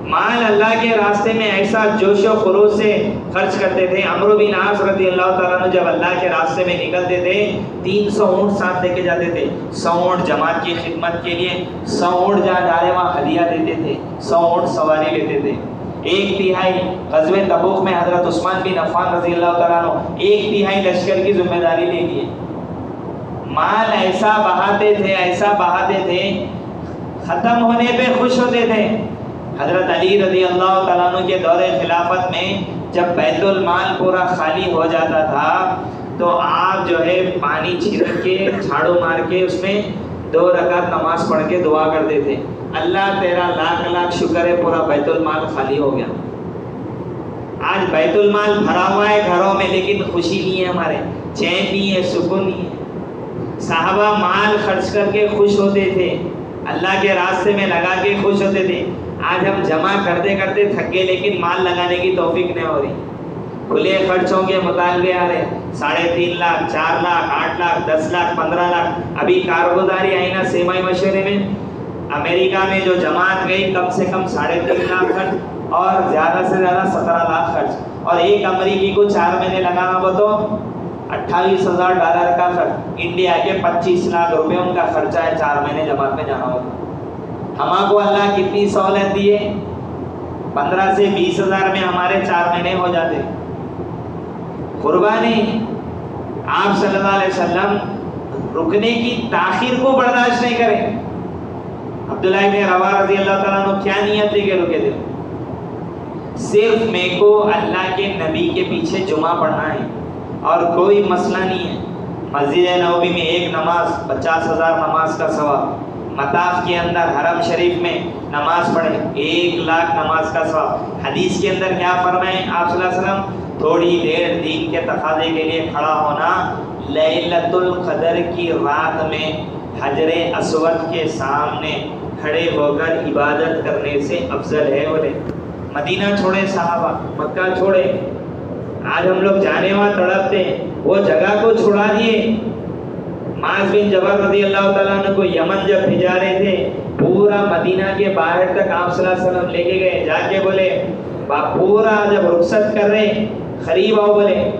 مال اللہ کے راستے میں ایسا جوش و خروش سے خرچ کرتے تھے۔ عمرو بن عاص رضی اللہ تعالیٰ عنہ جب اللہ کے راستے میں نکلتے تھے 300 اونٹ ساتھ لے کے جاتے تھے، 100 اونٹ جماعت کی خدمت کے لیے، 100 اونٹ جہاں جا رہے وہاں ہدیہ دیتے تھے، 100 اونٹ سواری لیتے تھے۔ 1/3 غزوہ تبوک میں حضرت عثمان بن عفان رضی اللہ تعالیٰ عنہ 1/3 لشکر کی ذمہ داری لے لیے۔ مال ایسا بہاتے تھے، ایسا بہاتے تھے، ختم ہونے پہ خوش ہوتے تھے۔ حضرت علی رضی اللہ تعالیٰ عنہ کے دور خلافت میں جب بیت المال پورا خالی ہو جاتا تھا تو آپ جو ہے پانی چھڑک کے جھاڑو مار کے اس میں 2 رکعت نماز پڑھ کے دعا کرتے تھے، اللہ تیرا لاکھ لاکھ شکر ہے پورا بیت المال خالی ہو گیا۔ آج بیت المال بھرا ہوا ہے گھروں میں لیکن خوشی نہیں ہے، ہمارے چین نہیں ہے، سکون نہیں ہے۔ صحابہ مال خرچ کر کے خوش ہوتے تھے، اللہ کے راستے میں لگا کے خوش ہوتے تھے۔ آج ہم جمع کرتے کرتے تھک گئے لیکن مال لگانے کی توفیق نہیں ہو رہی۔ کھلے خرچوں کے مطالبے آ رہے، 3.5 لاکھ، 4 لاکھ، 8 لاکھ، 10 لاکھ، 15 لاکھ۔ ابھی کارگزاری آئی نا سیمائی مشورے میں، امریکہ میں جو جماعت گئی کم سے کم 3.5 لاکھ خرچ اور زیادہ سے زیادہ 17 لاکھ خرچ، اور ایک امریکی کو 4 مہینے لگانا ہو تو $28,000 کا خرچ۔ انڈیا کے 25 لاکھ روپے ان کا خرچہ ہے 4 مہینے جماعت میں جانا ہوگا۔ ہمارا کو اللہ کتنی سہولت دی ہے، 15 سے 20 ہزار میں ہمارے 4 مہینے ہو جاتے۔ قربانی آپ صلی اللہ علیہ وسلم رکنے کی تاخیر کو برداشت نہیں کریں. عبداللہ ابن رواحہ رضی اللہ تعالیٰ عنہ کیا نیت لے کے رکے تھے؟ صرف میرے کو اللہ کے نبی کے پیچھے جمعہ پڑھنا ہے اور کوئی مسئلہ نہیں ہے. مسجد نبوی میں ایک نماز 50,000 نماز کا ثواب. مطاف کے اندر حرم شریف میں نماز پڑھے 1,00,000 نماز کا ثواب. حدیث کے اندر کیا فرمائیں آپ صلی اللہ علیہ وسلم؟ تھوڑی دیر دین کے تقاضے کے لیے کھڑا ہونا لیلۃ القدر کی رات میں حجر اسود کے سامنے کھڑے ہو کر عبادت کرنے سے افضل ہے. بولے مدینہ چھوڑے صحابہ, مکہ چھوڑے, آج ہم لوگ جانے وہاں تڑپتے, وہ جگہ کو چھڑا دیے. معاذ بن جبل رضی اللہ تعالیٰ عنہ کو یمن جب بھیجا رہے تھے, پورا مدینہ کے باہر تک آپ صلی اللہ علیہ وسلم لے کے گئے. جا کے بولے پورا جب رخصت کر رہے قریب آؤ, بولے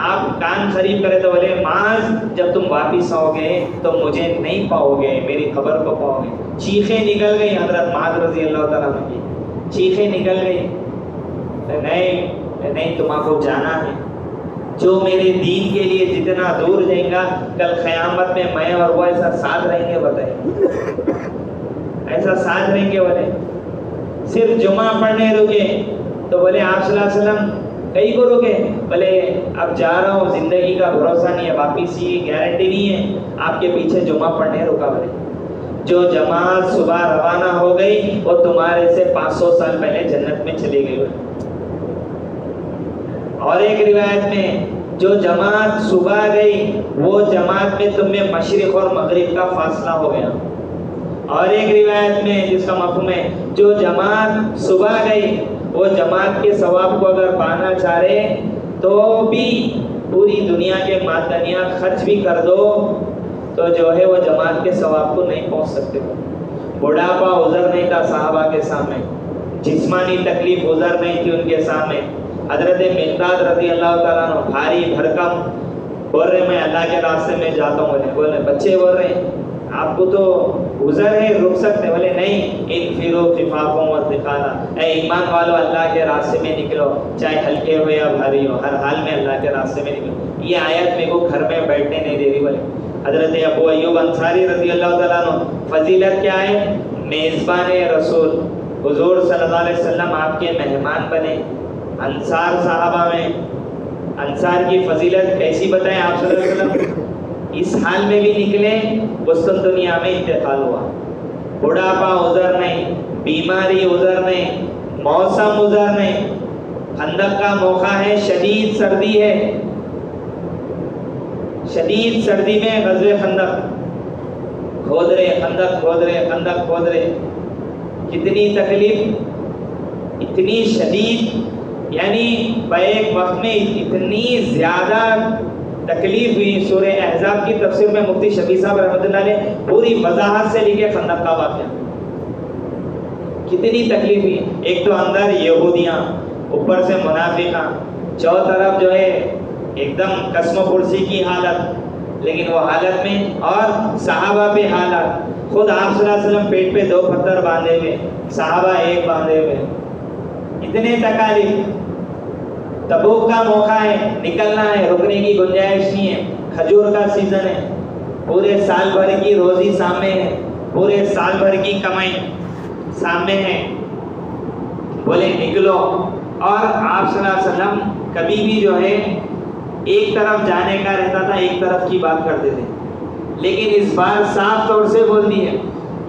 آپ کان قریب کرے تو بولے معاذ جب تم واپس آؤ گے تو مجھے نہیں پاؤ گے, میری خبر کو پاؤ گے. چیخیں نکل گئی حضرت معاذ رضی اللہ تعالیٰ عنہ کی, چیخیں نکل گئی. نہیں تم کو جانا ہے. جو میرے دین کے لیے جتنا دور جائے گا کل قیامت میں میں اور وہ ایسا ساتھ رہیں گے. بتائیں ایسا ساتھ رہیں گے؟ بولے صرف جمعہ پڑھنے رکے تو بولے آپ صلی اللہ علیہ وسلم کئی کو رکے؟ بولے اب جا رہا ہوں, زندگی کا بھروسہ نہیں ہے, واپس کی گارنٹی نہیں ہے, آپ کے پیچھے جمعہ پڑھنے رکا. بولے جو جماعت صبح روانہ ہو گئی وہ تمہارے سے 500 سال پہلے جنت میں چلی گئی. اور ایک روایت میں جو جماعت صبح گئی وہ جماعت میں تم میں مشرق اور مغرب کا فاصلہ ہو گیا. اور ایک روایت میں جس کا مفہوم ہے جو جماعت صبح گئی وہ جماعت کے ثواب کو اگر پانا چاہ رہے تو بھی پوری دنیا کے معدنیات خرچ بھی کر دو تو جو ہے وہ جماعت کے ثواب کو نہیں پہنچ سکتے. بڑھاپا عذر نہیں تھا صحابہ کے سامنے, جسمانی تکلیف عذر نہیں تھی ان کے سامنے. حضرت مقداد رضی اللہ تعالیٰ عنہ بھاری بھرکم بول رہے میں اللہ کے راستے میں جاتا ہوں. بولے بچے بول رہے ہیں آپ کو تو عذر ہے, رک سکتے. بولے نہیں, انفروا خفافا وثقالا, اے ایمان والو اللہ کے راستے میں نکلو, چاہے ہلکے ہو یا بھاری ہو, ہر حال میں اللہ کے راستے میں نکلو. یہ آیت میرے کو گھر میں بیٹھنے نہیں دے رہی. بولے حضرت ابو ایوب انصاری رضی اللہ تعالیٰ عنہ فضیلت کیا ہے؟ میزبان رسول, حضور صلی اللہ علیہ وسلم آپ کے مہمان بنے. انصار صحابہ میں انصار کی فضیلت کیسی بتائیں آپ صلی اللہ علیہ وسلم؟ اس حال میں بھی نکلے, قسطنطنیہ میں انتقال ہوا. بڑھاپا عذر نہیں, بیماری عذر نہیں, موسم عذر نہیں. خندق کا موقع ہے, شدید سردی ہے, شدید سردی میں غزوہ خندق کھود رہے, خندق کھود رہے. کتنی تکلیف, اتنی شدید, یعنی بیک وقت میں اتنی زیادہ تکلیف ہوئی. سورہ احزاب کی تفسیر میں مفتی شفیع صاحب رحمۃ اللہ علیہ پوری وضاحت سے لکھے خندق کا واقعہ. کتنی تکلیف ہوئی. ایک تو اندر یہودیاں, اوپر سے منافقاں, چاروں طرف جو ہے ایک دم قسم و پرسی کی حالت, لیکن وہ حالت میں اور صحابہ پہ حالت. خود آپ صلی اللہ علیہ وسلم پیٹ پہ 2 پتھر باندھے ہوئے, صحابہ 1 باندھے ہوئے. اتنے تکالیف. تبوک کا موقع ہے, نکلنا ہے, رکنے کی گنجائش نہیں ہے. کھجور کا سیزن ہے, پورے سال بھر کی روزی سامنے ہے, پورے سال بھر کی کمائی سامنے ہے. بولے نکلو. اور آپ صلی اللہ علیہ وسلم کبھی بھی جو ہے ایک طرف جانے کا رہتا تھا, ایک طرف کی بات کرتے تھے, لیکن اس بار صاف طور سے بول دی ہے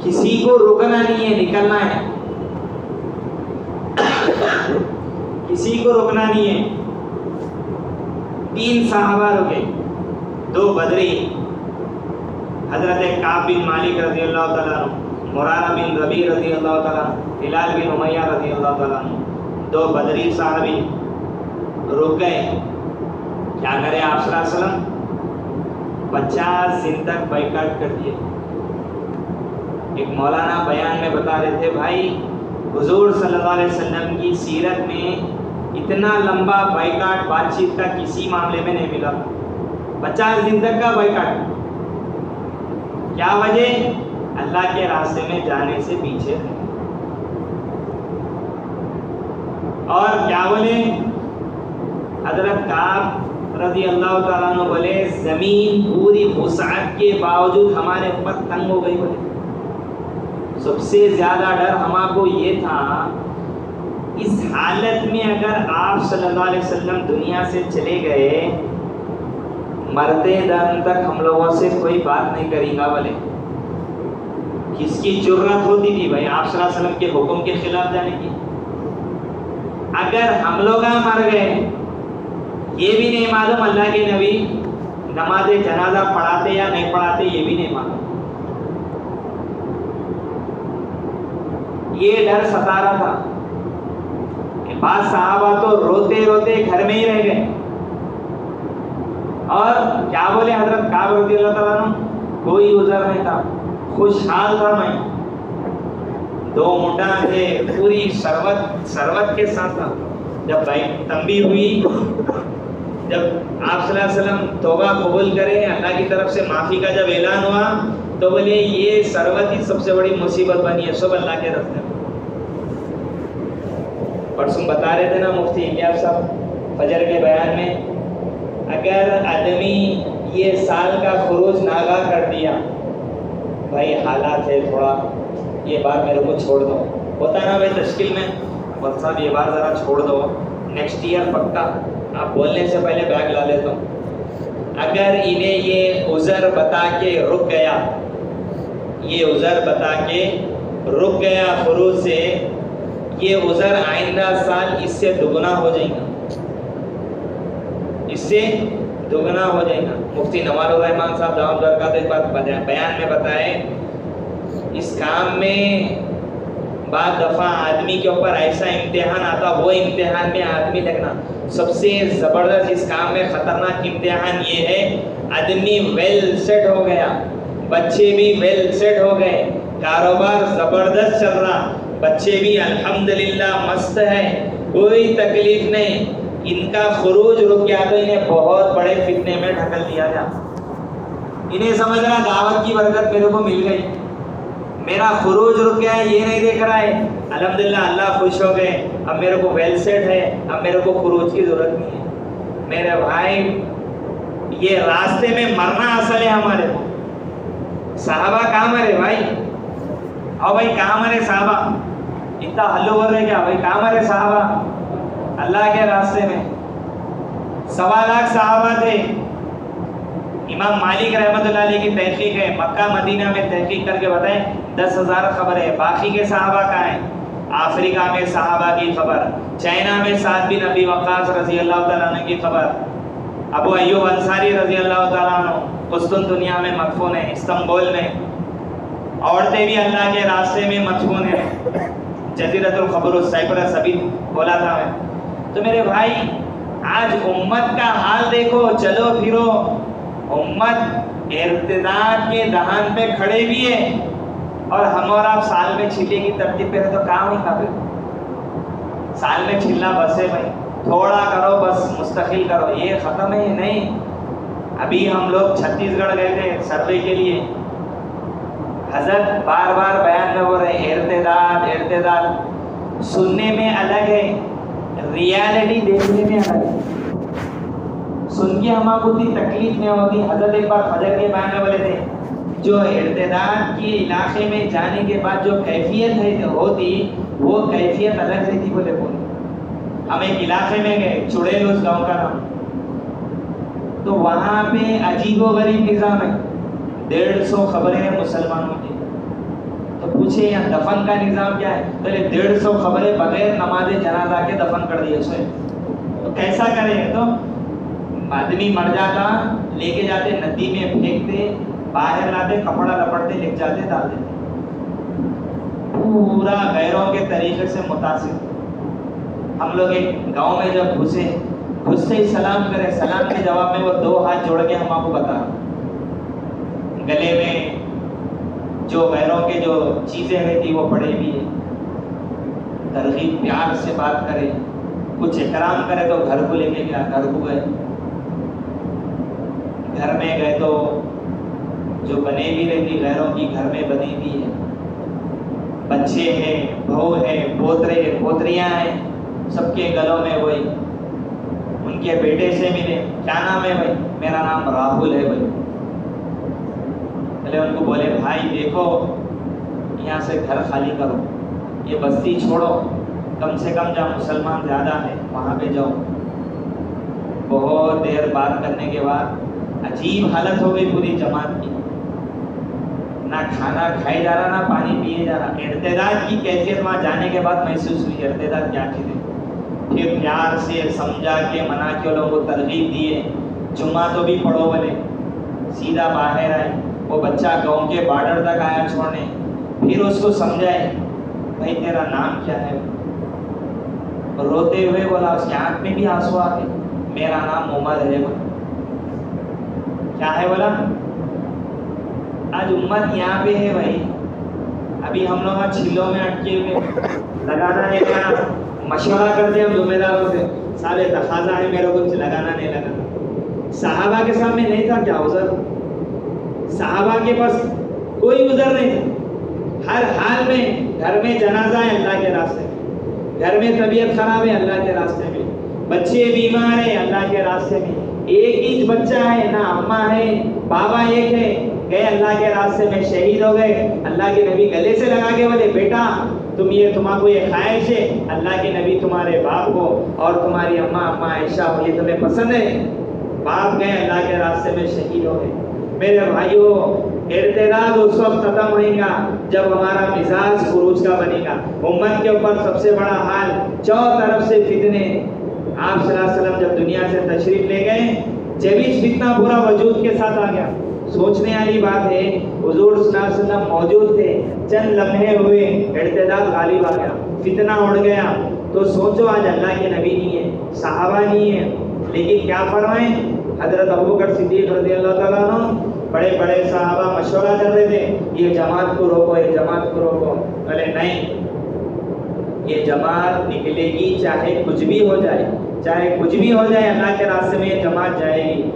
کسی کو رکنا نہیں ہے, نکلنا ہے. کسی کو رکنا نہیں ہے. 3 صحابہ رکے, 2 بدری, حضرت کعب بن مالک رضی اللہ تعالیٰ عنہ, مرارہ بن ربیع رضی اللہ تعالیٰ عنہ, ہلال بن امیہ رضی اللہ تعالیٰ عنہ. 2 بدری صحابی رک گئے. کیا کرے آپ صلی اللہ علیہ وسلم؟ 50 دن تک بائیکاٹ کر دیے. ایک مولانا بیان میں بتا رہے تھے بھائی حضور صلی اللہ علیہ وسلم کی سیرت میں اتنا لمبا بائیکاٹ بات چیت کا کسی معاملے میں نہیں ملا. 50 دن تک کا بائیکاٹ. کیا وجہ؟ اللہ کے راستے میں جانے سے پیچھے. اور کیا بولے؟ حضرت کعب رضی اللہ تعالیٰ عنہ بولے زمین پوری وسعت کے باوجود ہمارے اوپر تنگ ہو گئی. بولے سب سے زیادہ ڈر ہمارے کو یہ تھا اس حالت میں اگر آپ صلی اللہ علیہ وسلم دنیا سے چلے گئے مرتے دم تک ہم لوگوں سے کوئی بات نہیں کرے گا. بولے کس کی جرات ہوتی تھی بھائی آپ صلی اللہ علیہ وسلم کے حکم کے خلاف جانے کی. اگر ہم لوگ مر گئے یہ بھی نہیں معلوم اللہ کے نبی نماز جنازہ پڑھاتے یا نہیں پڑھاتے یہ بھی نہیں معلوم. یہ ڈر ستا رہا تھا. بعض صحابہ تو روتے روتے گھر میں ہی رہ گئے. اور کیا بولے حضرت کعب رضی اللہ تعالیٰ عنہ کوئی عذر نہیں تھا, خوشحال تھا. میں 2 منڈا تھے پوری سروت کے ساتھ تھا. جب تنبیہ ہوئی جب آپ صلی اللہ علیہ وسلم توبہ قبول کرے اللہ کی طرف سے معافی کا جب اعلان ہوا تو بولے یہ سروت ہی سب سے بڑی مصیبت بنی ہے, سب اللہ کے راستے میں. پرسوں بتا رہے تھے نا مفتی الیاس صاحب فجر کے بیان میں اگر آدمی یہ سال کا خروج ناگاہ کر دیا بھائی حالات ہے تھوڑا یہ بات میرے کو چھوڑ دو, ہوتا نا بھائی تشکیل میں بس صاحب یہ بات ذرا چھوڑ دو نیکسٹ ایئر پکا آپ بولنے سے پہلے بیگ لا لیتا ہوں. اگر انہیں یہ عذر بتا کے رک گیا, یہ عذر بتا کے رک گیا خروج سے, یہ عذر آئندہ سال اس سے دگنا ہو جائے گا, اس سے دگنا ہو جائے گا. مفتی نوال الرحمان صاحب دامت برکاتہ ایک بات بیان میں بتائے اس کام میں بعض دفعہ آدمی کے اوپر ایسا امتحان آتا وہ امتحان میں آدمی لگنا. سب سے زبردست اس کام میں خطرناک امتحان یہ ہے آدمی ویل سیٹ ہو گیا, بچے بھی ویل سیٹ ہو گئے, کاروبار زبردست چل رہا, بچے بھی الحمدللہ مست ہے, کوئی تکلیف نہیں, ان کا خروج رک گیا تو انہیں بہت بڑے فتنے میں ڈھکل دیا گیا. انہیں سمجھ رہا دعوت کی برکت میرے کو مل گئی, میرا خروج رک گیا ہے یہ نہیں دیکھ رہا ہے الحمدللہ اللہ خوش ہو گئے, اب میرے کو ویل سیٹ ہے, اب میرے کو خروج کی ضرورت نہیں ہے. میرے بھائی یہ راستے میں مرنا اصل ہے ہمارے کو. صحابہ کہاں مرے بھائی, اور بھائی کہاں مرے صحابہ, اتنا ہلو بول رہے کیا بھائی کہاں مرے صحابہ اللہ کے راستے میں. 1.25 لاکھ صحابہ تھے. امام مالک رحمۃ اللہ علیہ کی تحقیق ہے, مکہ مدینہ میں تحقیق کر کے بتائیں 10,000 خبر ہے. باقی کے صحابہ کہاں ہیں؟ افریقہ میں صحابہ کی خبر, چائنا میں سعد بن ابی وقاص رضی اللہ تعالیٰ عنہ کی خبر, ابو ایوب انصاری رضی اللہ تعالیٰ عنہ قسطنطنیہ میں مدفون ہیں, استنبول میں. عورتیں بھی اللہ کے راستے میں مدفون ہیں, جزیرۃ الخبر سائپرس ابھی بولا تھا میں. تو میرے بھائی آج امت کا حال دیکھو, چلو پھرو امت ارتداد کے دہان پہ کھڑے بھی ہے, اور ہم اور آپ سال میں چھیلے کی ترتیب پہ تو کام نہیں کھاتے. سال میں چھلنا بس ہے بھائی, تھوڑا کرو بس مستقل کرو, یہ ختم ہے نہیں. ابھی ہم لوگ چھتیس گڑھ گئے تھے سروے کے لیے, حضرت بار بار بیان میں بول رہے ہیں ارتداد سننے میں الگ ہے, ریالٹی دیکھنے میں الگ ہے. سن کے ہم کو اتنی تکلیف نہیں ہوتی. حضرت ایک بار فجر کے بیان میں بولے تھے جو ارتداد کے علاقے میں جانے کے بعد جو کیفیت ہوتی وہ کیفیت الگ رہتی. بولے ہم ایک علاقے میں گئے, چڑیل اس گاؤں کا نام, تو وہاں پہ عجیب و غریب نظام ہے. 150 خبریں ہیں مسلمانوں کی, تو پوچھے یہاں دفن کا نظام کیا ہے؟ تو 150 خبریں بغیر نماز جنازہ کے دفن کر دیے اسے. تو کیسا کریں؟ تو آدمی مر جاتا, لے کے جاتے ندی میں پھینکتے, باہر لاتے, کپڑا لپٹتے, لے جاتے, ڈال دیتے. پورا غیروں کے طریقے سے متاثر. ہم لوگ ایک گاؤں میں جب گھستے ہی سلام کرے, سلام کے جواب میں وہ 2 ہاتھ جوڑ کے ہم آپ کو بتا, گلے میں جو غیروں کے جو چیزیں رہتی وہ پڑے بھی ہے. ترغیب پیار سے بات کرے, کچھ اکرام کرے تو گھر کو لے کے گیا, گھر کو گئے, گھر میں گئے تو جو بنے بھی رہتی غیروں کی گھر میں بنی بھی ہے, بچے ہیں, بہو ہے, پوترے پوتریاں ہیں, سب کے گلوں میں وہی ان کے بیٹے سے ملے. کیا نام ہے بھائی؟ میرا نام راہل ہے بھائی. پہلے ان کو بولے بھائی دیکھو یہاں سے گھر خالی کرو, یہ بستی چھوڑو, کم سے کم جہاں مسلمان زیادہ ہیں وہاں پہ جاؤ. بہت دیر بات کرنے کے بعد عجیب حالت ہو گئی پوری جماعت کی, نہ کھانا کھائے جا رہا نہ پانی پیے جا رہا. ارتداد کی کیفیت وہاں جانے کے بعد محسوس ہوئی, ارتداد کیا چیز ہے. پھر پیار سے سمجھا کے منا کے لوگوں کو ترغیب دیے, جمعہ تو بھی پڑھو بولے, سیدھا باہر آئے. وہ بچہ گاؤں کے بارڈر تک آیا چھوڑنے, پھر اس کو سمجھائے بھائی تیرا نام کیا ہے. روتے ہوئے بولا, اس کی آنکھ میں بھی آنسو آ گئے, میرا نام عمر ہے. کیا ہے بولا؟ آج امت یہاں پہ ہے بھائی. ابھی ہم لوگ چھلوں میں اٹکے ہوئے, لگانا نہیں لگانا مشورہ کرتے ہیں ہم ذمہ داروں سے, سارے تقاضا ہے میرے کو لگانا نہیں لگانا. صحابہ کے سامنے نہیں تھا کیا عذر؟ صحابہ کے پاس کوئی عذر نہیں تھا. ہر حال میں گھر میں جنازہ ہے اللہ کے راستے میں, گھر میں طبیعت خراب ہے اللہ کے راستے میں, بچے بیمار ہیں اللہ کے راستے میں, ایک ہی بچہ ہے, نہ اماں ہے بابا ایک ہے, گئے اللہ کے راستے میں شہید ہو گئے. اللہ کے نبی گلے سے لگا کے بولے بیٹا تمہارا کو یہ خواہش ہے اللہ کے نبی تمہارے باپ کو اور تمہاری اماں عائشہ ہو, یہ تمہیں پسند ہے؟ باپ گئے اللہ کے راستے میں شہید ہو گئے. میرے بھائیوں ارتداد اس وقت ختم ہوئے گا جب ہمارا مزاج خروج کا بنے گا. امت کے اوپر سب سے بڑا حال چاروں طرف سے فتنے. آپ صلی اللہ علیہ وسلم جب دنیا سے تشریف لے گئے, جب ہی فتنہ پورا وجود کے ساتھ آ گیا. سوچنے والی بات ہے حضور صلی اللہ علیہ وسلم موجود تھے, چند لمحے ہوئے ارتداد غالب آ گیا, فتنہ اڑ گیا. تو سوچو آج اللہ کے نبی نہیں ہے, صحابہ نہیں ہے, لیکن کیا فرمائیں, حضرت ابوبکر صدیق رضی اللہ تعالیٰ عنہ بڑے بڑے صحابہ مشورہ کر رہے تھے یہ جماعت کو روکو, یہ جماعت کو روکو. بولے نہیں, یہ جماعت نکلے گی چاہے کچھ بھی ہو جائے, چاہے کچھ بھی ہو جائے اللہ کے راستے میں یہ جماعت جائے گی.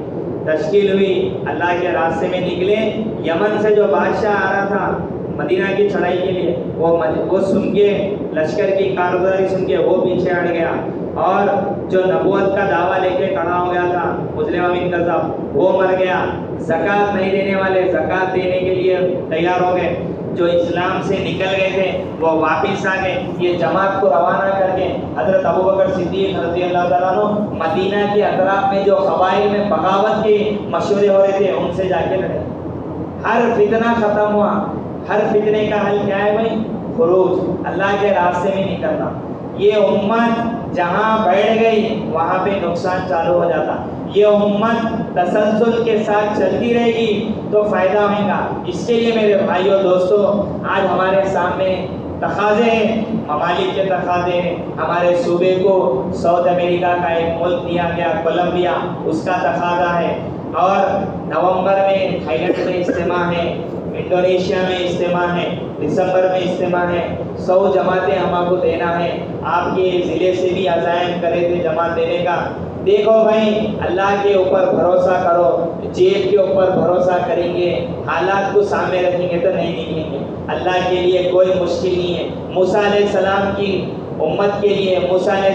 تشکیل ہوئی, اللہ کے راستے میں نکلے. یمن سے جو بادشاہ آ رہا تھا مدینہ کی چڑھائی کے لیے, وہ سن کے لشکر کی کارگزاری سن کے وہ پیچھے ہٹ گیا, اور جو نبوت کا دعویٰ لے کے کھڑا ہو گیا تھا مسلم بن کذاب وہ مر گیا. زکوٰۃ نہیں دینے والے زکوٰۃ دینے کے لیے تیار ہو گئے. جو اسلام سے نکل گئے تھے وہ واپس آ گئے. یہ جماعت کو روانہ کر کے حضرت ابوبکر صدیق رضی اللہ تعالیٰ عنہ مدینہ کے اطراف میں جو قبائل میں بغاوت کے مشورے ہو رہے تھے ان سے جا کے لڑے. ہر فتنہ ختم ہوا. ہر فتنے کا حل کیا ہے بھائی؟ خروج, اللہ کے راستے میں نکلنا. یہ امت جہاں بیٹھ گئی وہاں پہ نقصان چالو ہو جاتا. یہ امت تسلسل کے ساتھ چلتی رہے گی تو فائدہ ہوگا. اس کے لیے میرے بھائیوں دوستوں آج ہمارے سامنے تقاضے ہیں, ممالک کے تقاضے ہیں. ہمارے صوبے کو ساؤتھ امریکہ کا ایک ملک دیا گیا کولمبیا, اس کا تقاضا ہے. اور نومبر میں تھائی لینڈ میں اجتماع ہے, انڈونیشیا میں اجتماع ہے, دسمبر میں اجتماع ہے. 100 جماعتیں ہم کو دینا ہے. آپ کے ضلع سے بھی عزائم کرے تھے جماعت دینے کا. دیکھو بھائی اللہ کے اوپر بھروسہ کرو, جیب کے اوپر بھروسہ کریں گے, حالات کو سامنے رکھیں گے تو نہیں نکلیں گے. اللہ کے لیے کوئی مشکل نہیں ہے. موسیٰ علیہ السلام کی امت کے لیے موسیٰ علیہ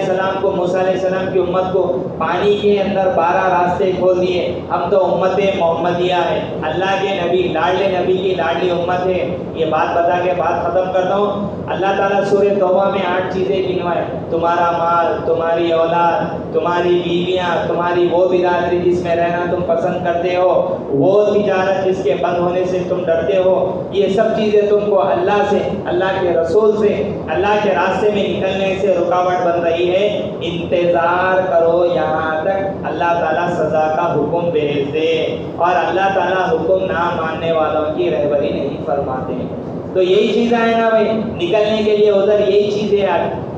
السلام کی امت کو پانی کے اندر 12 راستے کھول دیے. ہم تو امت محمدیہ ہے, اللہ کے نبی لاڈلے نبی کی لاڈلی امت ہے. یہ بات بتا کے بات ختم کرتا ہوں. اللہ تعالیٰ سورہ توبہ میں 8 چیزیں گنوائے. تمہارا مال, تمہاری اولاد, تمہاری بیویاں, تمہاری وہ برادری جس میں رہنا تم پسند کرتے ہو, وہ تجارت جس کے بند ہونے سے تم ڈرتے ہو, یہ سب چیزیں تم کو اللہ سے, اللہ کے رسول سے, اللہ کے راستے میں نکلنے سے رکاوٹ بن رہی ہے. انتظار کرو یہاں تک اللہ تعالیٰ سزا کا حکم بھیج دے, اور اللہ تعالیٰ حکم نہ ماننے والوں کی رہبری نہیں فرماتے. تو یہی چیزیں ہیں نا بھائی, نکلنے کے لیے ادھر یہی چیزیں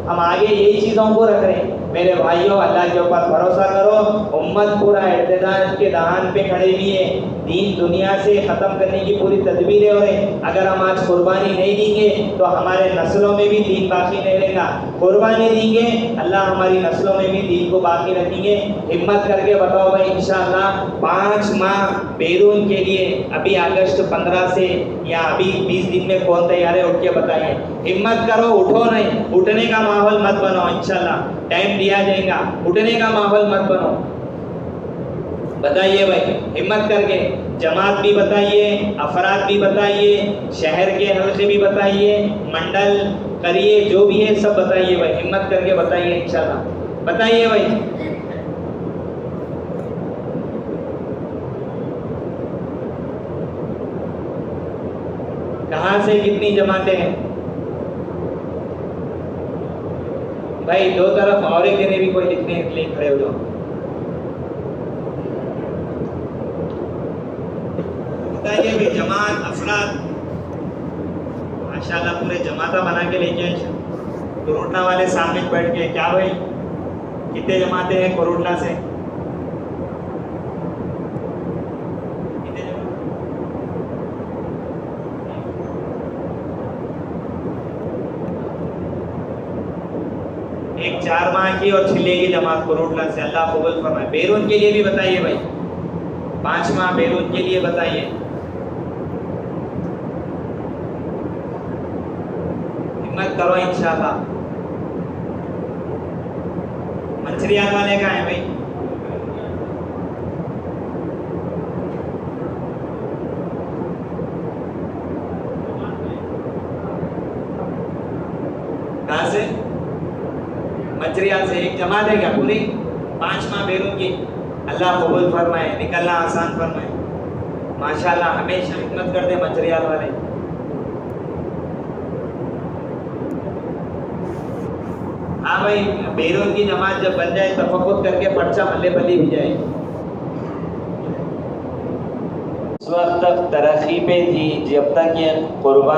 ہم آگے یہی چیزوں کو رکھ رہے ہیں. میرے بھائیوں اللہ کے اوپر بھروسہ کرو. امت پورا ارتداد کے دہان پہ کھڑے ہوئی ہے. دین دنیا سے ختم کرنے کی پوری تدبیریں ہو رہی. اگر ہم آج قربانی نہیں دیں گے تو ہمارے نسلوں میں بھی دین باقی نہیں رہے گا. قربانی دیں گے اللہ ہماری نسلوں میں بھی دین کو باقی رکھیں گے. ہمت کر کے بتاؤ بھائی انشاءاللہ 5 ماہ بیرون کے لیے, ابھی اگست 15 سے یا ابھی 20 دن میں کون تیار ہے, اٹھ کے بتائیے. ہمت کرو, اٹھو نہیں, اٹھنے کا ماحول مت بناؤ. انشاءاللہ ٹائم دیا جائے گا. اٹھنے کا ماحول مت بنو. بتائیے بھائی ہمت کر کے, جماعت بھی بتائیے, افراد بھی بتائیے, شہر کے حلقے بھی بتائیے, منڈل کریے, جو بھی ہے سب بتائیے بھائی, ہمت کر کے بتائیے انشاءاللہ. بتائیے بھائی. کہاں سے کتنی جماعتیں ہیں بھائی؟ دو طرف اور ایک جنے بھی کوئی لکھنے کے لیے کھڑے ہو جاؤ. بتائیے بھی جماعت, افراد. ماشاءاللہ پورے جماعتہ بنا کے لے کے کروٹنا والے سامنے بیٹھ کے. کیا بھائی کتنے جماعتیں ہیں کروٹنا سے؟ ایک 4 ماہ کی اور چھلے کی جماعت کروٹلا سے. اللہ قبول فرمائے. بیرون کے لیے بھی بتائیے بھائی, 5 ماہ بیرون کے لیے بتائیے. ہمت کرو انشاءاللہ. منچریات والے کہاں ہیں بھائی؟ کہاں سے؟ منچریال سے. ایک جماعت ہے کیا پوری؟ 5 ماہ بیرون کی. اللہ قبول فرمائے, نکلنا آسان فرمائے. ماشاءاللہ ہمیشہ خدمت کرتے منچریال والے. ہاں بھائی بیرون کی جماعت جب بن جائے تفقد کر کے پرچہ ملے پلی بھی جائے. اس وقت تک ترقی پہ تھی جب تک یہ قربان